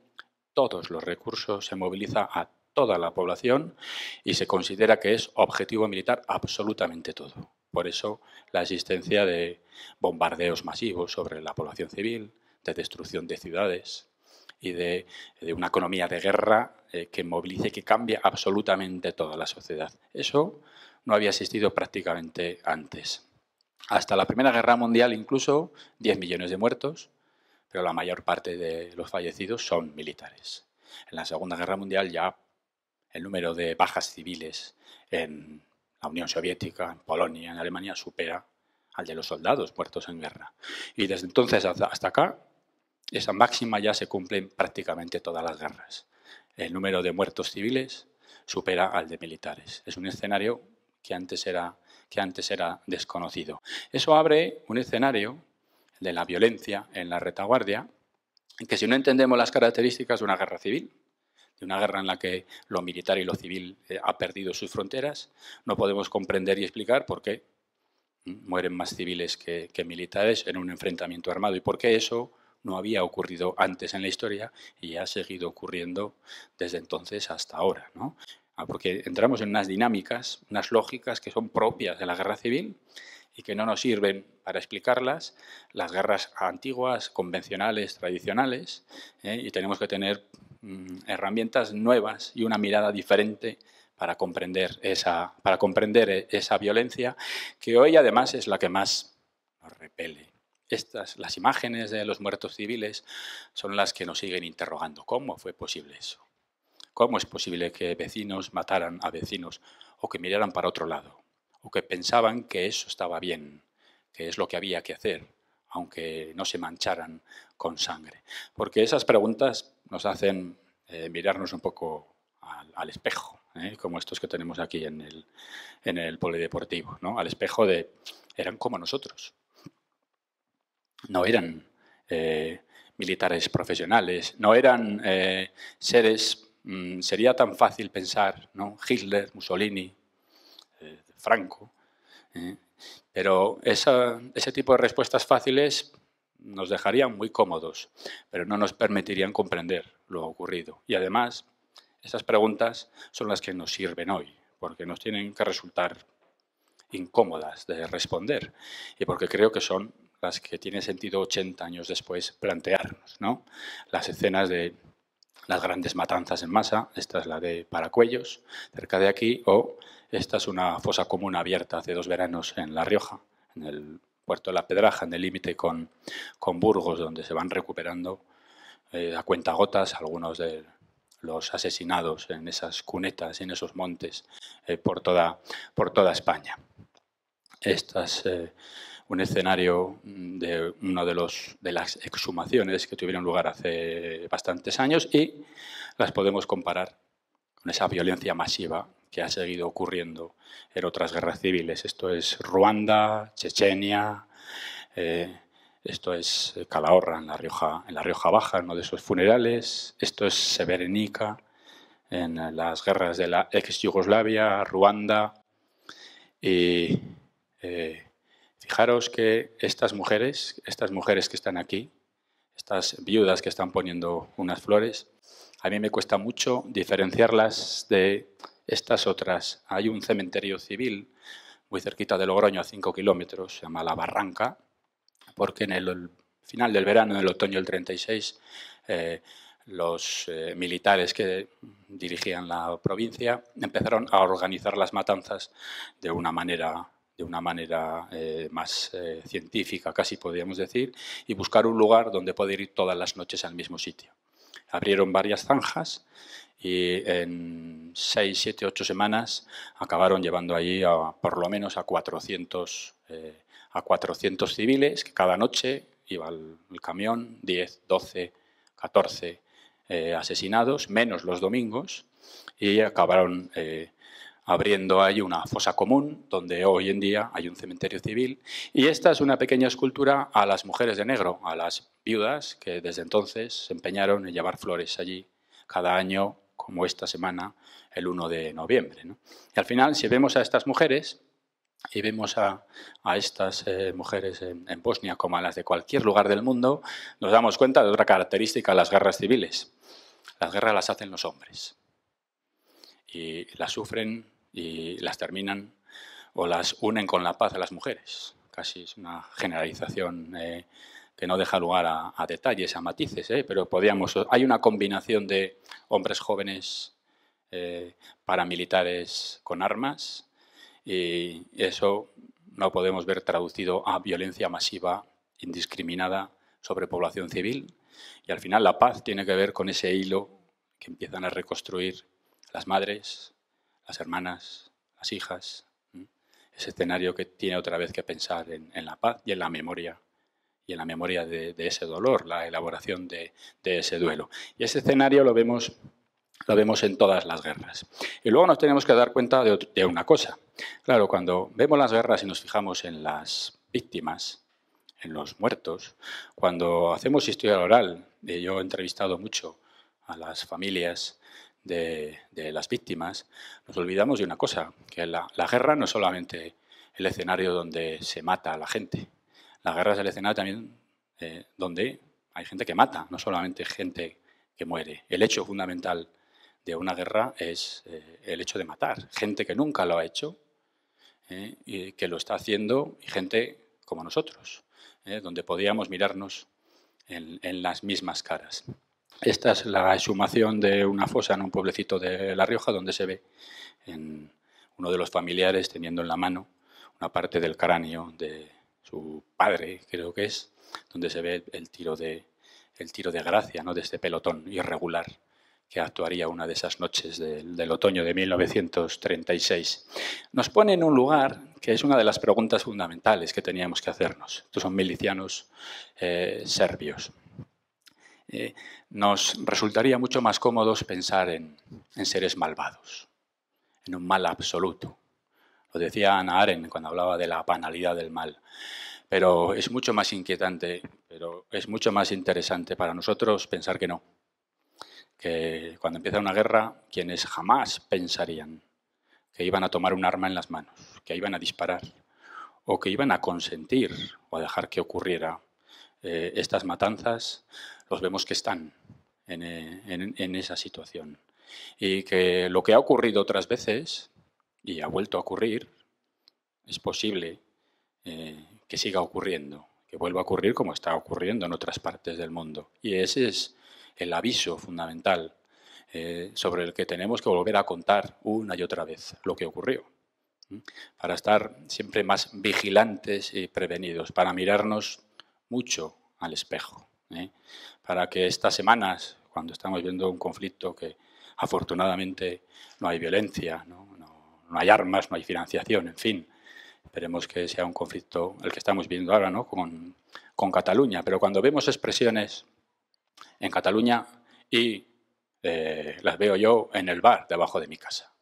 todos los recursos, se moviliza a toda la población y se considera que es objetivo militar absolutamente todo. Por eso la existencia de bombardeos masivos sobre la población civil, de destrucción de ciudades y de una economía de guerra que movilice, que cambia absolutamente toda la sociedad. Eso no había existido prácticamente antes. Hasta la Primera Guerra Mundial incluso 10 millones de muertos, pero la mayor parte de los fallecidos son militares. En la Segunda Guerra Mundial ya el número de bajas civiles en la Unión Soviética, en Polonia, en Alemania, supera al de los soldados muertos en guerra. Y desde entonces hasta acá, esa máxima ya se cumple en prácticamente todas las guerras. El número de muertos civiles supera al de militares. Es un escenario que antes era desconocido. Eso abre un escenario de la violencia en la retaguardia, en que si no entendemos las características de una guerra civil, de una guerra en la que lo militar y lo civil ha perdido sus fronteras, no podemos comprender y explicar por qué mueren más civiles que militares en un enfrentamiento armado y por qué eso no había ocurrido antes en la historia y ha seguido ocurriendo desde entonces hasta ahora, ¿no? Porque entramos en unas dinámicas, unas lógicas que son propias de la guerra civil y que no nos sirven para explicarlas las guerras antiguas, convencionales, tradicionales, y tenemos que tener herramientas nuevas y una mirada diferente para comprender esa violencia, que hoy además es la que más nos repele. Las imágenes de los muertos civiles son las que nos siguen interrogando. ¿Cómo fue posible eso? ¿Cómo es posible que vecinos mataran a vecinos o que miraran para otro lado? O que pensaban que eso estaba bien, que es lo que había que hacer, aunque no se mancharan con sangre. Porque esas preguntas nos hacen mirarnos un poco al espejo, como estos que tenemos aquí en el polideportivo, ¿no? Al espejo de, eran como nosotros. No eran militares profesionales, no eran seres, sería tan fácil pensar, ¿no? Hitler, Mussolini, Franco, pero ese tipo de respuestas fáciles nos dejarían muy cómodos, pero no nos permitirían comprender lo ocurrido. Y además, esas preguntas son las que nos sirven hoy, porque nos tienen que resultar incómodas de responder y porque creo que son las que tiene sentido 80 años después plantearnos, ¿no? Las escenas de las grandes matanzas en masa, esta es la de Paracuellos, cerca de aquí, o esta es una fosa común abierta hace 2 veranos en La Rioja, en el Puerto de la Pedraja, en el límite con Burgos, donde se van recuperando a cuentagotas algunos de los asesinados en esas cunetas, en esos montes, por toda España. Este es un escenario de una de las exhumaciones que tuvieron lugar hace bastantes años y las podemos comparar con esa violencia masiva que ha seguido ocurriendo en otras guerras civiles. Esto es Ruanda, Chechenia, esto es Calahorra, en la Rioja Baja, en uno de esos funerales. Esto es Srebrenica, en las guerras de la ex-Yugoslavia, Ruanda. Y fijaros que estas mujeres que están aquí, estas viudas que están poniendo unas flores, a mí me cuesta mucho diferenciarlas de estas otras. Hay un cementerio civil muy cerquita de Logroño, a 5 kilómetros, se llama La Barranca, porque en el final del verano, en el otoño del 36, los militares que dirigían la provincia empezaron a organizar las matanzas de una manera más científica, casi podríamos decir, y buscar un lugar donde poder ir todas las noches al mismo sitio. Abrieron varias zanjas y en 6, 7, 8 semanas acabaron llevando allí por lo menos a 400 civiles, que cada noche iba el camión, 10, 12, 14 asesinados, menos los domingos, y acabaron abriendo ahí una fosa común, donde hoy en día hay un cementerio civil. Y esta es una pequeña escultura a las mujeres de negro, a las viudas que desde entonces se empeñaron en llevar flores allí cada año, como esta semana, el 1 de noviembre, ¿no? Y al final, si vemos a estas mujeres y vemos a estas mujeres en Bosnia como a las de cualquier lugar del mundo, nos damos cuenta de otra característica de las guerras civiles. Las guerras las hacen los hombres y las sufren y las terminan o las unen con la paz a las mujeres. Casi es una generalización que no deja lugar a detalles, a matices, pero hay una combinación de hombres jóvenes paramilitares con armas, y eso no podemos ver traducido a violencia masiva, indiscriminada sobre población civil. Y al final la paz tiene que ver con ese hilo que empiezan a reconstruir las madres, las hermanas, las hijas. Ese escenario que tiene otra vez que pensar en la paz y en la memoria. Y en la memoria de ese dolor, la elaboración de ese duelo. Y ese escenario lo vemos en todas las guerras. Y luego nos tenemos que dar cuenta de una cosa. Claro, cuando vemos las guerras y nos fijamos en las víctimas, en los muertos, cuando hacemos historia oral, y yo he entrevistado mucho a las familias de las víctimas, nos olvidamos de una cosa, que la guerra no es solamente el escenario donde se mata a la gente. La guerra es el escenario también donde hay gente que mata, no solamente gente que muere. El hecho fundamental de una guerra es el hecho de matar. Gente que nunca lo ha hecho y que lo está haciendo, y gente como nosotros, donde podíamos mirarnos en las mismas caras. Esta es la exhumación de una fosa en un pueblecito de La Rioja, donde se ve en uno de los familiares teniendo en la mano una parte del cráneo de su padre, creo que es, donde se ve el tiro de gracia, ¿no?, de este pelotón irregular que actuaría una de esas noches del otoño de 1936. Nos pone en un lugar que es una de las preguntas fundamentales que teníamos que hacernos. Estos son milicianos serbios. Nos resultaría mucho más cómodo pensar en seres malvados, en un mal absoluto. Lo decía Hannah Arendt cuando hablaba de la banalidad del mal. Pero es mucho más inquietante, pero es mucho más interesante para nosotros pensar que no. Que cuando empieza una guerra, quienes jamás pensarían que iban a tomar un arma en las manos, que iban a disparar o que iban a consentir o a dejar que ocurriera estas matanzas, los vemos que están en esa situación. Y que lo que ha ocurrido otras veces, y ha vuelto a ocurrir, es posible que siga ocurriendo, que vuelva a ocurrir como está ocurriendo en otras partes del mundo. Y ese es el aviso fundamental sobre el que tenemos que volver a contar una y otra vez lo que ocurrió. para estar siempre más vigilantes y prevenidos, para mirarnos mucho al espejo, para que estas semanas, cuando estamos viendo un conflicto que afortunadamente no hay violencia, no hay armas, no hay financiación, en fin, esperemos que sea un conflicto el que estamos viendo ahora, ¿no?, con Cataluña, pero cuando vemos expresiones en Cataluña y las veo yo en el bar debajo de mi casa,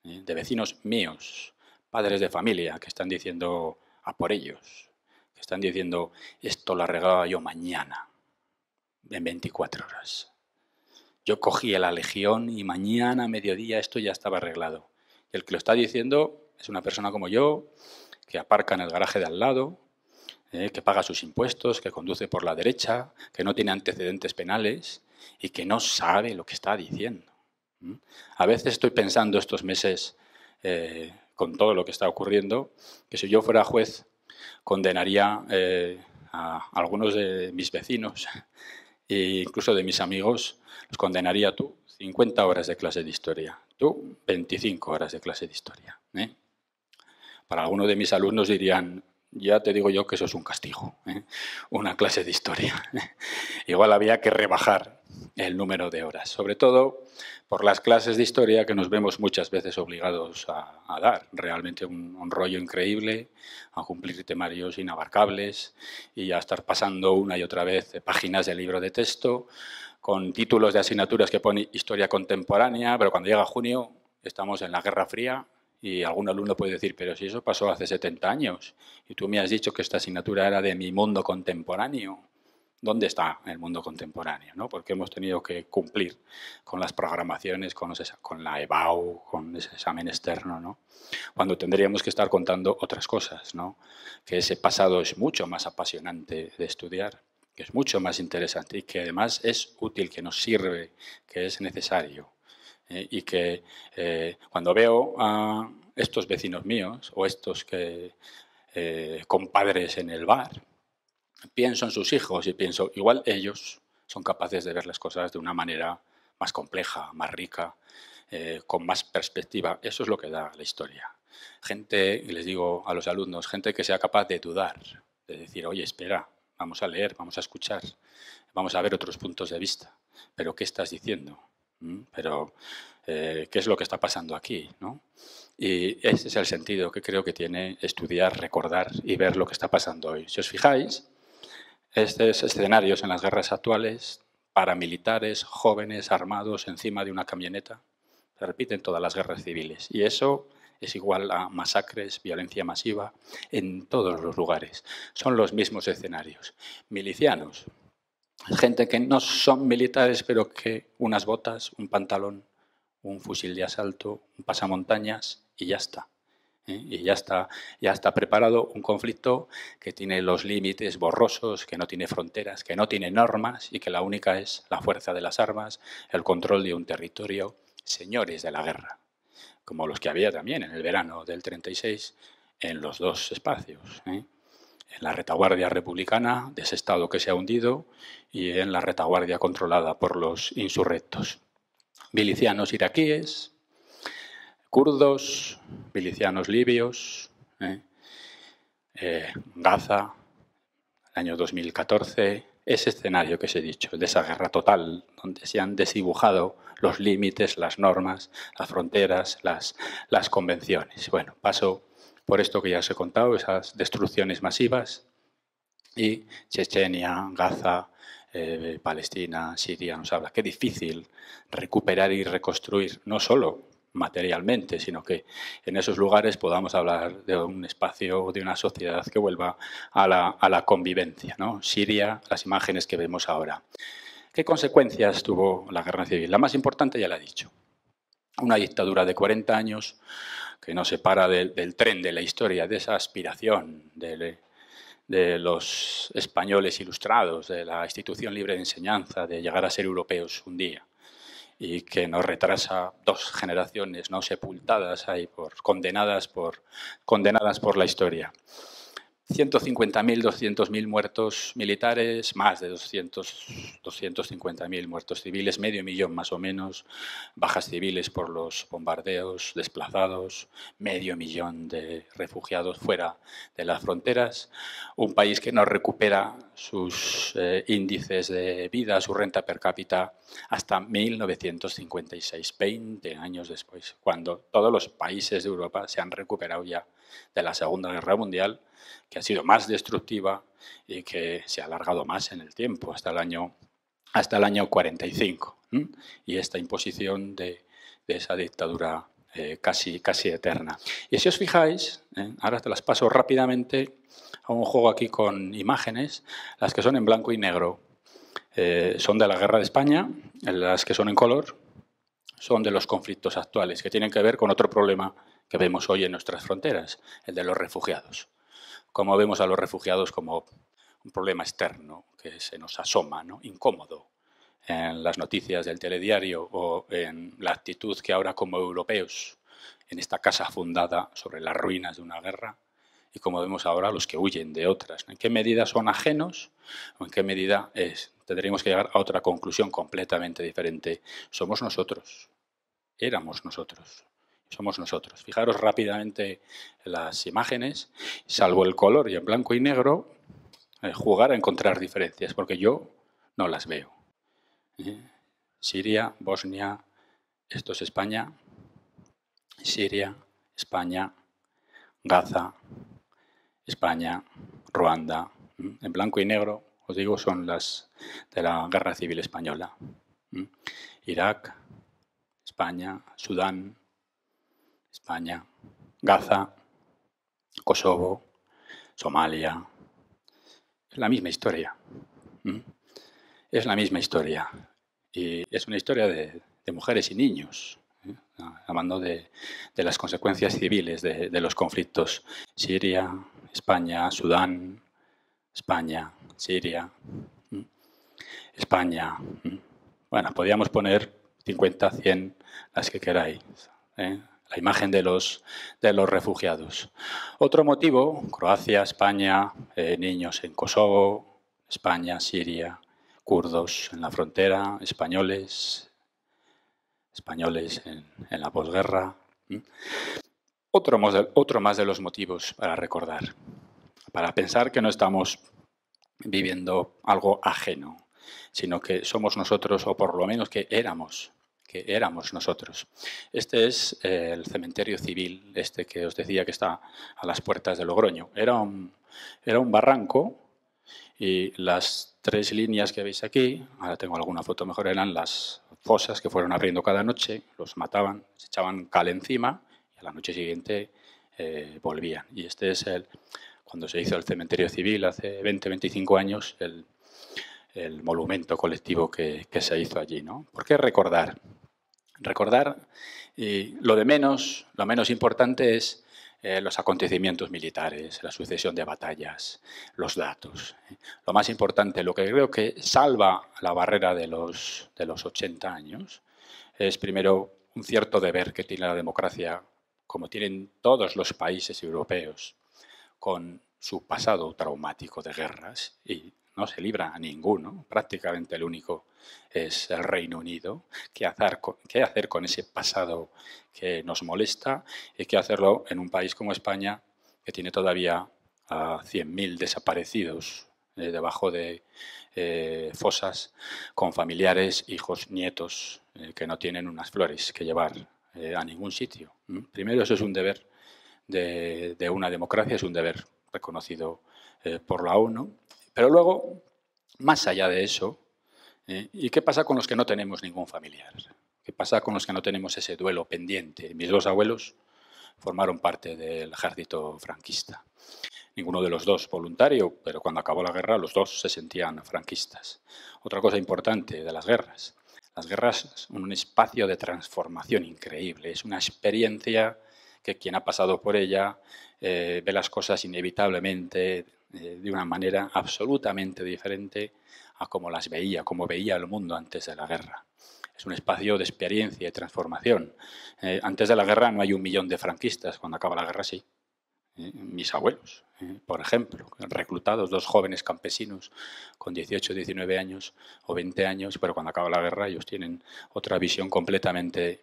de vecinos míos, padres de familia que están diciendo a por ellos, que están diciendo esto lo arreglaba yo mañana, en 24 horas. Yo cogí la Legión y mañana a mediodía esto ya estaba arreglado. Y el que lo está diciendo es una persona como yo, que aparca en el garaje de al lado, que paga sus impuestos, que conduce por la derecha, que no tiene antecedentes penales y que no sabe lo que está diciendo. A veces estoy pensando estos meses, con todo lo que está ocurriendo, que si yo fuera juez condenaría a algunos de mis vecinos e incluso de mis amigos, los condenaría tú 50 horas de clase de historia, tú 25 horas de clase de historia. Para algunos de mis alumnos dirían, ya te digo yo que eso es un castigo, una clase de historia. Igual había que rebajar el número de horas, sobre todo por las clases de historia que nos vemos muchas veces obligados a dar. Realmente un rollo increíble, a cumplir temarios inabarcables y a estar pasando una y otra vez páginas del libro de texto con títulos de asignaturas que pone historia contemporánea, pero cuando llega junio estamos en la Guerra Fría y algún alumno puede decir, pero si eso pasó hace 70 años y tú me has dicho que esta asignatura era de mi mundo contemporáneo. ¿Dónde está el mundo contemporáneo? ¿No? Porque hemos tenido que cumplir con las programaciones, con la EBAU, con ese examen externo, ¿no? Cuando tendríamos que estar contando otras cosas, ¿no? Que ese pasado es mucho más apasionante de estudiar, que es mucho más interesante y que además es útil, que nos sirve, que es necesario. Y que cuando veo a estos vecinos míos o estos compadres en el bar, pienso en sus hijos y pienso, igual ellos son capaces de ver las cosas de una manera más compleja, más rica, con más perspectiva. Eso es lo que da la historia. Gente, y les digo a los alumnos, gente que sea capaz de dudar, de decir, oye, espera, vamos a leer, vamos a escuchar, vamos a ver otros puntos de vista. ¿Pero qué estás diciendo? Pero, ¿qué es lo que está pasando aquí? ¿No? Y ese es el sentido que creo que tiene estudiar, recordar y ver lo que está pasando hoy. Si os fijáis, estos escenarios en las guerras actuales, paramilitares, jóvenes, armados, encima de una camioneta, se repiten todas las guerras civiles. Y eso es igual a masacres, violencia masiva, en todos los lugares. Son los mismos escenarios. Milicianos, gente que no son militares, pero que unas botas, un pantalón, un fusil de asalto, un pasamontañas y ya está. Y ya está preparado un conflicto que tiene los límites borrosos, que no tiene fronteras, que no tiene normas y que la única es la fuerza de las armas, el control de un territorio, señores de la guerra, como los que había también en el verano del 36 en los dos espacios. En la retaguardia republicana de ese Estado que se ha hundido y en la retaguardia controlada por los insurrectos. Milicianos iraquíes, kurdos, milicianos libios, Gaza, el año 2014, ese escenario que os he dicho, de esa guerra total, donde se han desdibujado los límites, las normas, las fronteras, las convenciones. Bueno, paso por esto que ya os he contado, esas destrucciones masivas, y Chechenia, Gaza, Palestina, Siria nos habla. Qué difícil recuperar y reconstruir, no solo materialmente, sino que en esos lugares podamos hablar de un espacio, de una sociedad que vuelva a la convivencia, ¿no? Siria, las imágenes que vemos ahora. ¿Qué consecuencias tuvo la guerra civil? La más importante ya la he dicho. Una dictadura de 40 años que nos separa del tren de la historia, de esa aspiración de los españoles ilustrados, de la institución libre de enseñanza, de llegar a ser europeos un día, y que nos retrasa 2 generaciones no sepultadas ahí, condenadas por la historia. 150.000, 200.000 muertos militares, más de 250.000 muertos civiles, medio millón más o menos, bajas civiles por los bombardeos, desplazados, medio millón de refugiados fuera de las fronteras, un país que no recupera sus índices de vida, su renta per cápita, hasta 1956, 20 años después, cuando todos los países de Europa se han recuperado ya de la Segunda Guerra Mundial, que ha sido más destructiva y que se ha alargado más en el tiempo, hasta el año 45. Y esta imposición de esa dictadura casi eterna. Y si os fijáis, ahora te las paso rápidamente a un juego aquí con imágenes, las que son en blanco y negro son de la Guerra de España, las que son en color son de los conflictos actuales, que tienen que ver con otro problema que vemos hoy en nuestras fronteras, el de los refugiados. Como vemos a los refugiados como un problema externo que se nos asoma, ¿no? Incómodo, en las noticias del telediario o en la actitud que ahora como europeos en esta casa fundada sobre las ruinas de una guerra y como vemos ahora los que huyen de otras. ¿En qué medida son ajenos o en qué medida tendríamos que llegar a otra conclusión completamente diferente? Somos nosotros, éramos nosotros. Somos nosotros. Fijaros rápidamente las imágenes, salvo el color y en blanco y negro, jugar a encontrar diferencias, porque yo no las veo. Siria, Bosnia, esto es España, Siria, España, Gaza, España, Ruanda. En blanco y negro, os digo, son las de la Guerra Civil Española. Irak, España, Sudán, España, Gaza, Kosovo, Somalia. Es la misma historia. Es la misma historia. Y es una historia de mujeres y niños, hablando de las consecuencias civiles de los conflictos. Siria, España, Sudán, España, Siria, España. Bueno, podríamos poner 50, 100, las que queráis. La imagen de los refugiados. Otro motivo, Croacia, España, niños en Kosovo, España, Siria, kurdos en la frontera, españoles en la posguerra. Otro más de los motivos para recordar, para pensar que no estamos viviendo algo ajeno, sino que somos nosotros, o por lo menos que éramos nosotros. Este es el cementerio civil, este que os decía que está a las puertas de Logroño. Era un barranco y las 3 líneas que veis aquí, ahora tengo alguna foto mejor, eran las fosas que fueron abriendo cada noche, los mataban, se echaban cal encima y a la noche siguiente volvían. Y este es cuando se hizo el cementerio civil hace 20, 25 años, el monumento colectivo que se hizo allí, ¿no? ¿Por qué recordar? Recordar, y lo menos importante es los acontecimientos militares, la sucesión de batallas, los datos. Lo más importante, lo que creo que salva la barrera de los 80 años, es primero un cierto deber que tiene la democracia, como tienen todos los países europeos, con su pasado traumático de guerras, y no se libra a ninguno, prácticamente el único es el Reino Unido. ¿Qué hacer con ese pasado que nos molesta? Y qué hacerlo en un país como España, que tiene todavía a 100.000 desaparecidos debajo de fosas, con familiares, hijos, nietos, que no tienen unas flores que llevar a ningún sitio. Primero, eso es un deber de una democracia, es un deber reconocido por la ONU. Pero luego, más allá de eso, ¿y qué pasa con los que no tenemos ningún familiar? ¿Qué pasa con los que no tenemos ese duelo pendiente? Mis 2 abuelos formaron parte del ejército franquista. Ninguno de los 2 voluntario, pero cuando acabó la guerra los 2 se sentían franquistas. Otra cosa importante de las guerras. Las guerras son un espacio de transformación increíble. Es una experiencia que quien ha pasado por ella ve las cosas inevitablemente de una manera absolutamente diferente a como las veía, como veía el mundo antes de la guerra. Es un espacio de experiencia y transformación. Antes de la guerra no hay 1 millón de franquistas, cuando acaba la guerra sí. mis abuelos, por ejemplo, reclutados, 2 jóvenes campesinos con 18, 19 años o 20 años, pero cuando acaba la guerra ellos tienen otra visión completamente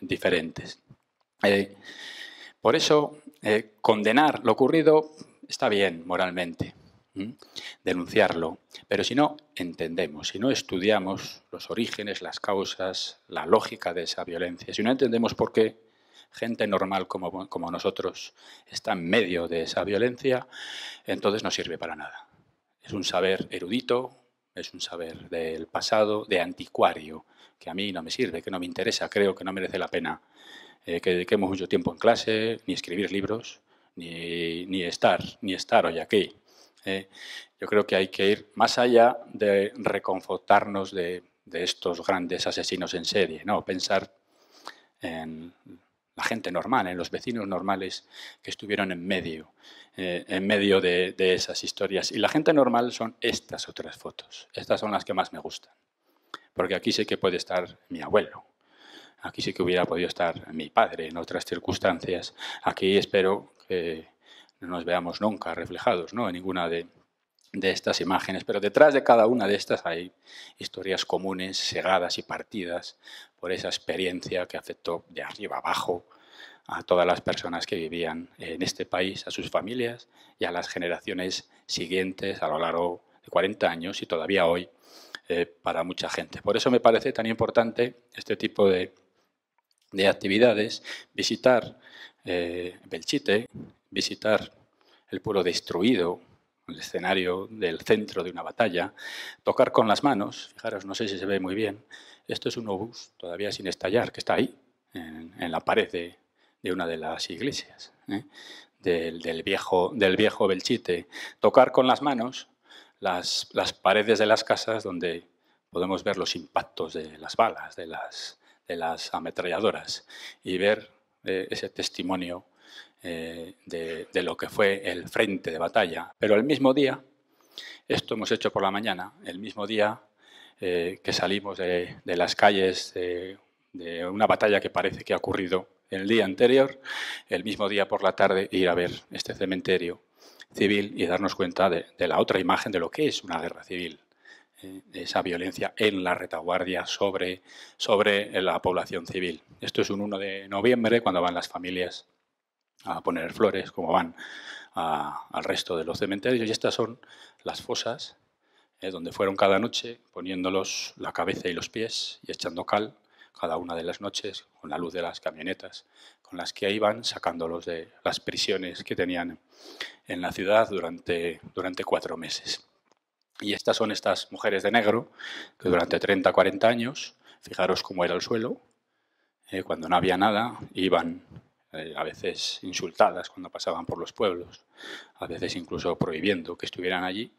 diferentes. Por eso, condenar lo ocurrido está bien moralmente, denunciarlo, pero si no entendemos, si no estudiamos los orígenes, las causas, la lógica de esa violencia, si no entendemos por qué gente normal como nosotros está en medio de esa violencia, entonces no sirve para nada. Es un saber erudito, es un saber del pasado, de anticuario, que a mí no me sirve, que no me interesa, creo que no merece la pena que dediquemos mucho tiempo en clase, ni escribir libros, ni estar hoy aquí. Yo creo que hay que ir más allá de reconfortarnos de estos grandes asesinos en serie, ¿no? Pensar en la gente normal, en los vecinos normales que estuvieron en medio de esas historias. Y la gente normal son estas otras fotos. Estas son las que más me gustan. Porque aquí sí que puede estar mi abuelo. Aquí sí que hubiera podido estar mi padre en otras circunstancias. Aquí espero que no nos veamos nunca reflejados, ¿no?, en ninguna de estas imágenes. Pero detrás de cada una de estas hay historias comunes, segadas y partidas por esa experiencia que afectó de arriba abajo a todas las personas que vivían en este país, a sus familias y a las generaciones siguientes a lo largo de 40 años y todavía hoy para mucha gente. Por eso me parece tan importante este tipo de actividades, visitar Belchite, visitar el pueblo destruido, el escenario del centro de una batalla, tocar con las manos, fijaros, no sé si se ve muy bien, esto es un obús todavía sin estallar, que está ahí, en la pared de una de las iglesias, del viejo Belchite. Tocar con las manos las paredes de las casas donde podemos ver los impactos de las balas, de las ametralladoras, y ver ese testimonio de lo que fue el frente de batalla. Pero el mismo día, esto hemos hecho por la mañana, el mismo día que salimos de las calles de una batalla que parece que ha ocurrido el día anterior, el mismo día por la tarde ir a ver este cementerio civil y darnos cuenta de la otra imagen de lo que es una guerra civil. Esa violencia en la retaguardia sobre la población civil. Esto es un 1 de noviembre, cuando van las familias a poner flores, como van al resto de los cementerios, y estas son las fosas donde fueron cada noche poniéndolos la cabeza y los pies y echando cal cada una de las noches con la luz de las camionetas con las que iban, sacándolos de las prisiones que tenían en la ciudad durante 4 meses. Y estas son estas mujeres de negro que durante 30, 40 años, fijaros cómo era el suelo, cuando no había nada, iban a veces insultadas cuando pasaban por los pueblos, a veces incluso prohibiendo que estuvieran allí,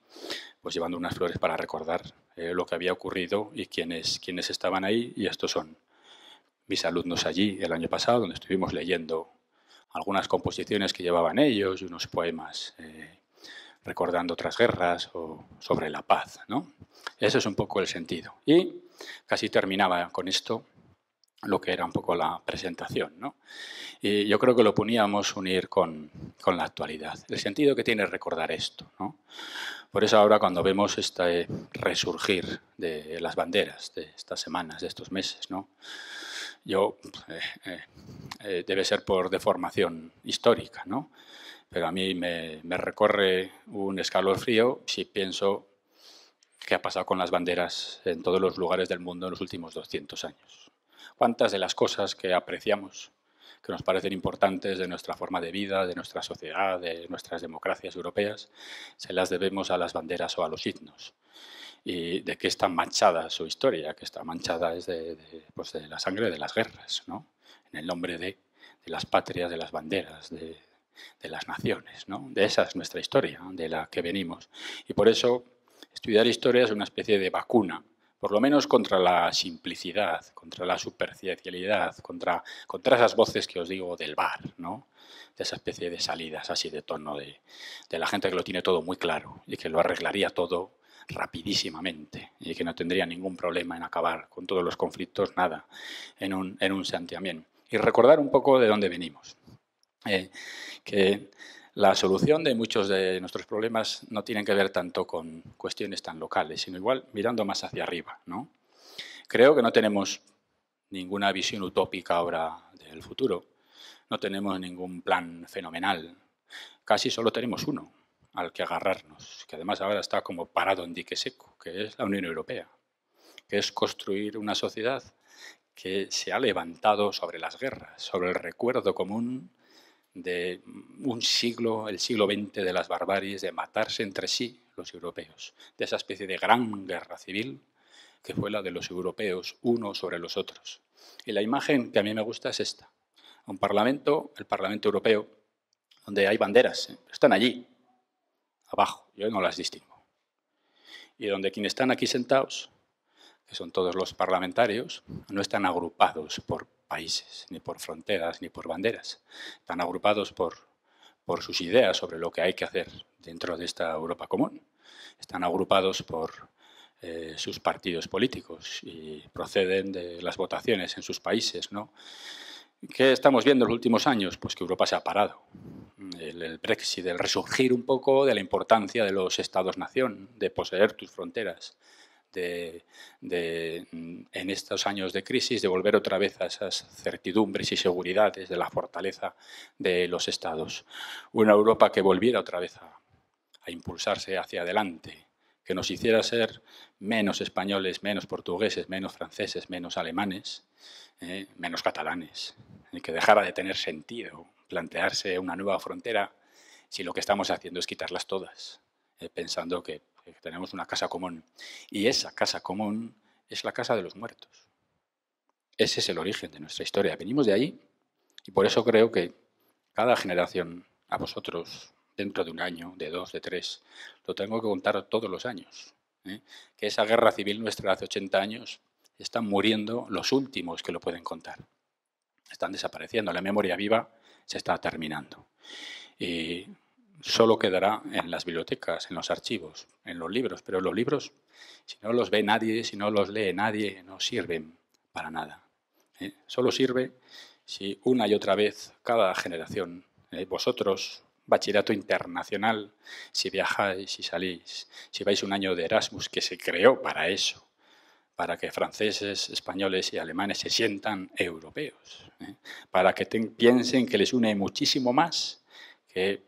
pues llevando unas flores para recordar lo que había ocurrido y quiénes estaban ahí. Y estos son mis alumnos allí el año pasado, donde estuvimos leyendo algunas composiciones que llevaban ellos y unos poemas recordando otras guerras o sobre la paz, ¿no? Ese es un poco el sentido. Y casi terminaba con esto lo que era un poco la presentación, ¿no? Y yo creo que lo poníamos unir con la actualidad. El sentido que tiene recordar esto, ¿no? Por eso ahora cuando vemos este resurgir de las banderas de estas semanas, de estos meses, ¿no? Yo, debe ser por deformación histórica, ¿no? Pero a mí me recorre un escalofrío si pienso qué ha pasado con las banderas en todos los lugares del mundo en los últimos 200 años. ¿Cuántas de las cosas que apreciamos, que nos parecen importantes de nuestra forma de vida, de nuestra sociedad, de nuestras democracias europeas, se las debemos a las banderas o a los himnos? Y de qué está manchada su historia, que está manchada es de la sangre de las guerras, ¿no? En el nombre de las patrias, de las banderas, de las naciones, ¿no? De esa es nuestra historia, de la que venimos. Y por eso estudiar historia es una especie de vacuna, por lo menos contra la simplicidad, contra la superficialidad, contra esas voces que os digo del bar, ¿no? De esa especie de salidas así de tono de la gente que lo tiene todo muy claro y que lo arreglaría todo rapidísimamente y que no tendría ningún problema en acabar con todos los conflictos, nada, en un santiamén. Y recordar un poco de dónde venimos. que la solución de muchos de nuestros problemas no tienen que ver tanto con cuestiones tan locales, sino igual mirando más hacia arriba, ¿no? Creo que no tenemos ninguna visión utópica ahora del futuro, no tenemos ningún plan fenomenal, casi solo tenemos uno al que agarrarnos, que además ahora está como parado en dique seco, que es la Unión Europea, que es construir una sociedad que se ha levantado sobre las guerras, sobre el recuerdo común de un siglo, el siglo XX de las barbaries, de matarse entre sí los europeos, de esa especie de gran guerra civil que fue la de los europeos unos sobre los otros. Y la imagen que a mí me gusta es esta. Un parlamento, el Parlamento Europeo, donde hay banderas, están allí, abajo, yo no las distingo. Y donde quienes están aquí sentados, que son todos los parlamentarios, no están agrupados por países, ni por fronteras, ni por banderas. Están agrupados por sus ideas sobre lo que hay que hacer dentro de esta Europa común. Están agrupados por sus partidos políticos y proceden de las votaciones en sus países, ¿no? ¿Qué estamos viendo en los últimos años? Pues que Europa se ha parado. El Brexit, el resurgir un poco de la importancia de los estados-nación, de poseer tus fronteras, en estos años de crisis, de volver otra vez a esas certidumbres y seguridades de la fortaleza de los estados. Una Europa que volviera otra vez a impulsarse hacia adelante, que nos hiciera ser menos españoles, menos portugueses, menos franceses, menos alemanes, menos catalanes, y que dejara de tener sentido plantearse una nueva frontera si lo que estamos haciendo es quitarlas todas, pensando que tenemos una casa común. Y esa casa común es la casa de los muertos. Ese es el origen de nuestra historia. Venimos de ahí y por eso creo que cada generación, a vosotros, dentro de un año, de 2, de 3, lo tengo que contar todos los años. Que esa guerra civil nuestra hace 80 años están muriendo los últimos que lo pueden contar. Están desapareciendo. La memoria viva se está terminando. Y solo quedará en las bibliotecas, en los archivos, en los libros. Pero los libros, si no los ve nadie, si no los lee nadie, no sirven para nada. Solo sirve si una y otra vez cada generación, vosotros, bachillerato internacional, si viajáis, si salís, si vais un año de Erasmus, que se creó para eso, para que franceses, españoles y alemanes se sientan europeos, para que piensen que les une muchísimo más que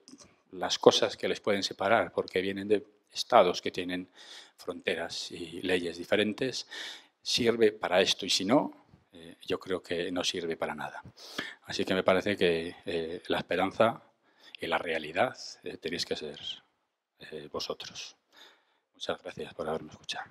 las cosas que les pueden separar, porque vienen de estados que tienen fronteras y leyes diferentes, sirve para esto. Y si no, yo creo que no sirve para nada. Así que me parece que la esperanza y la realidad tenéis que ser vosotros. Muchas gracias por haberme escuchado.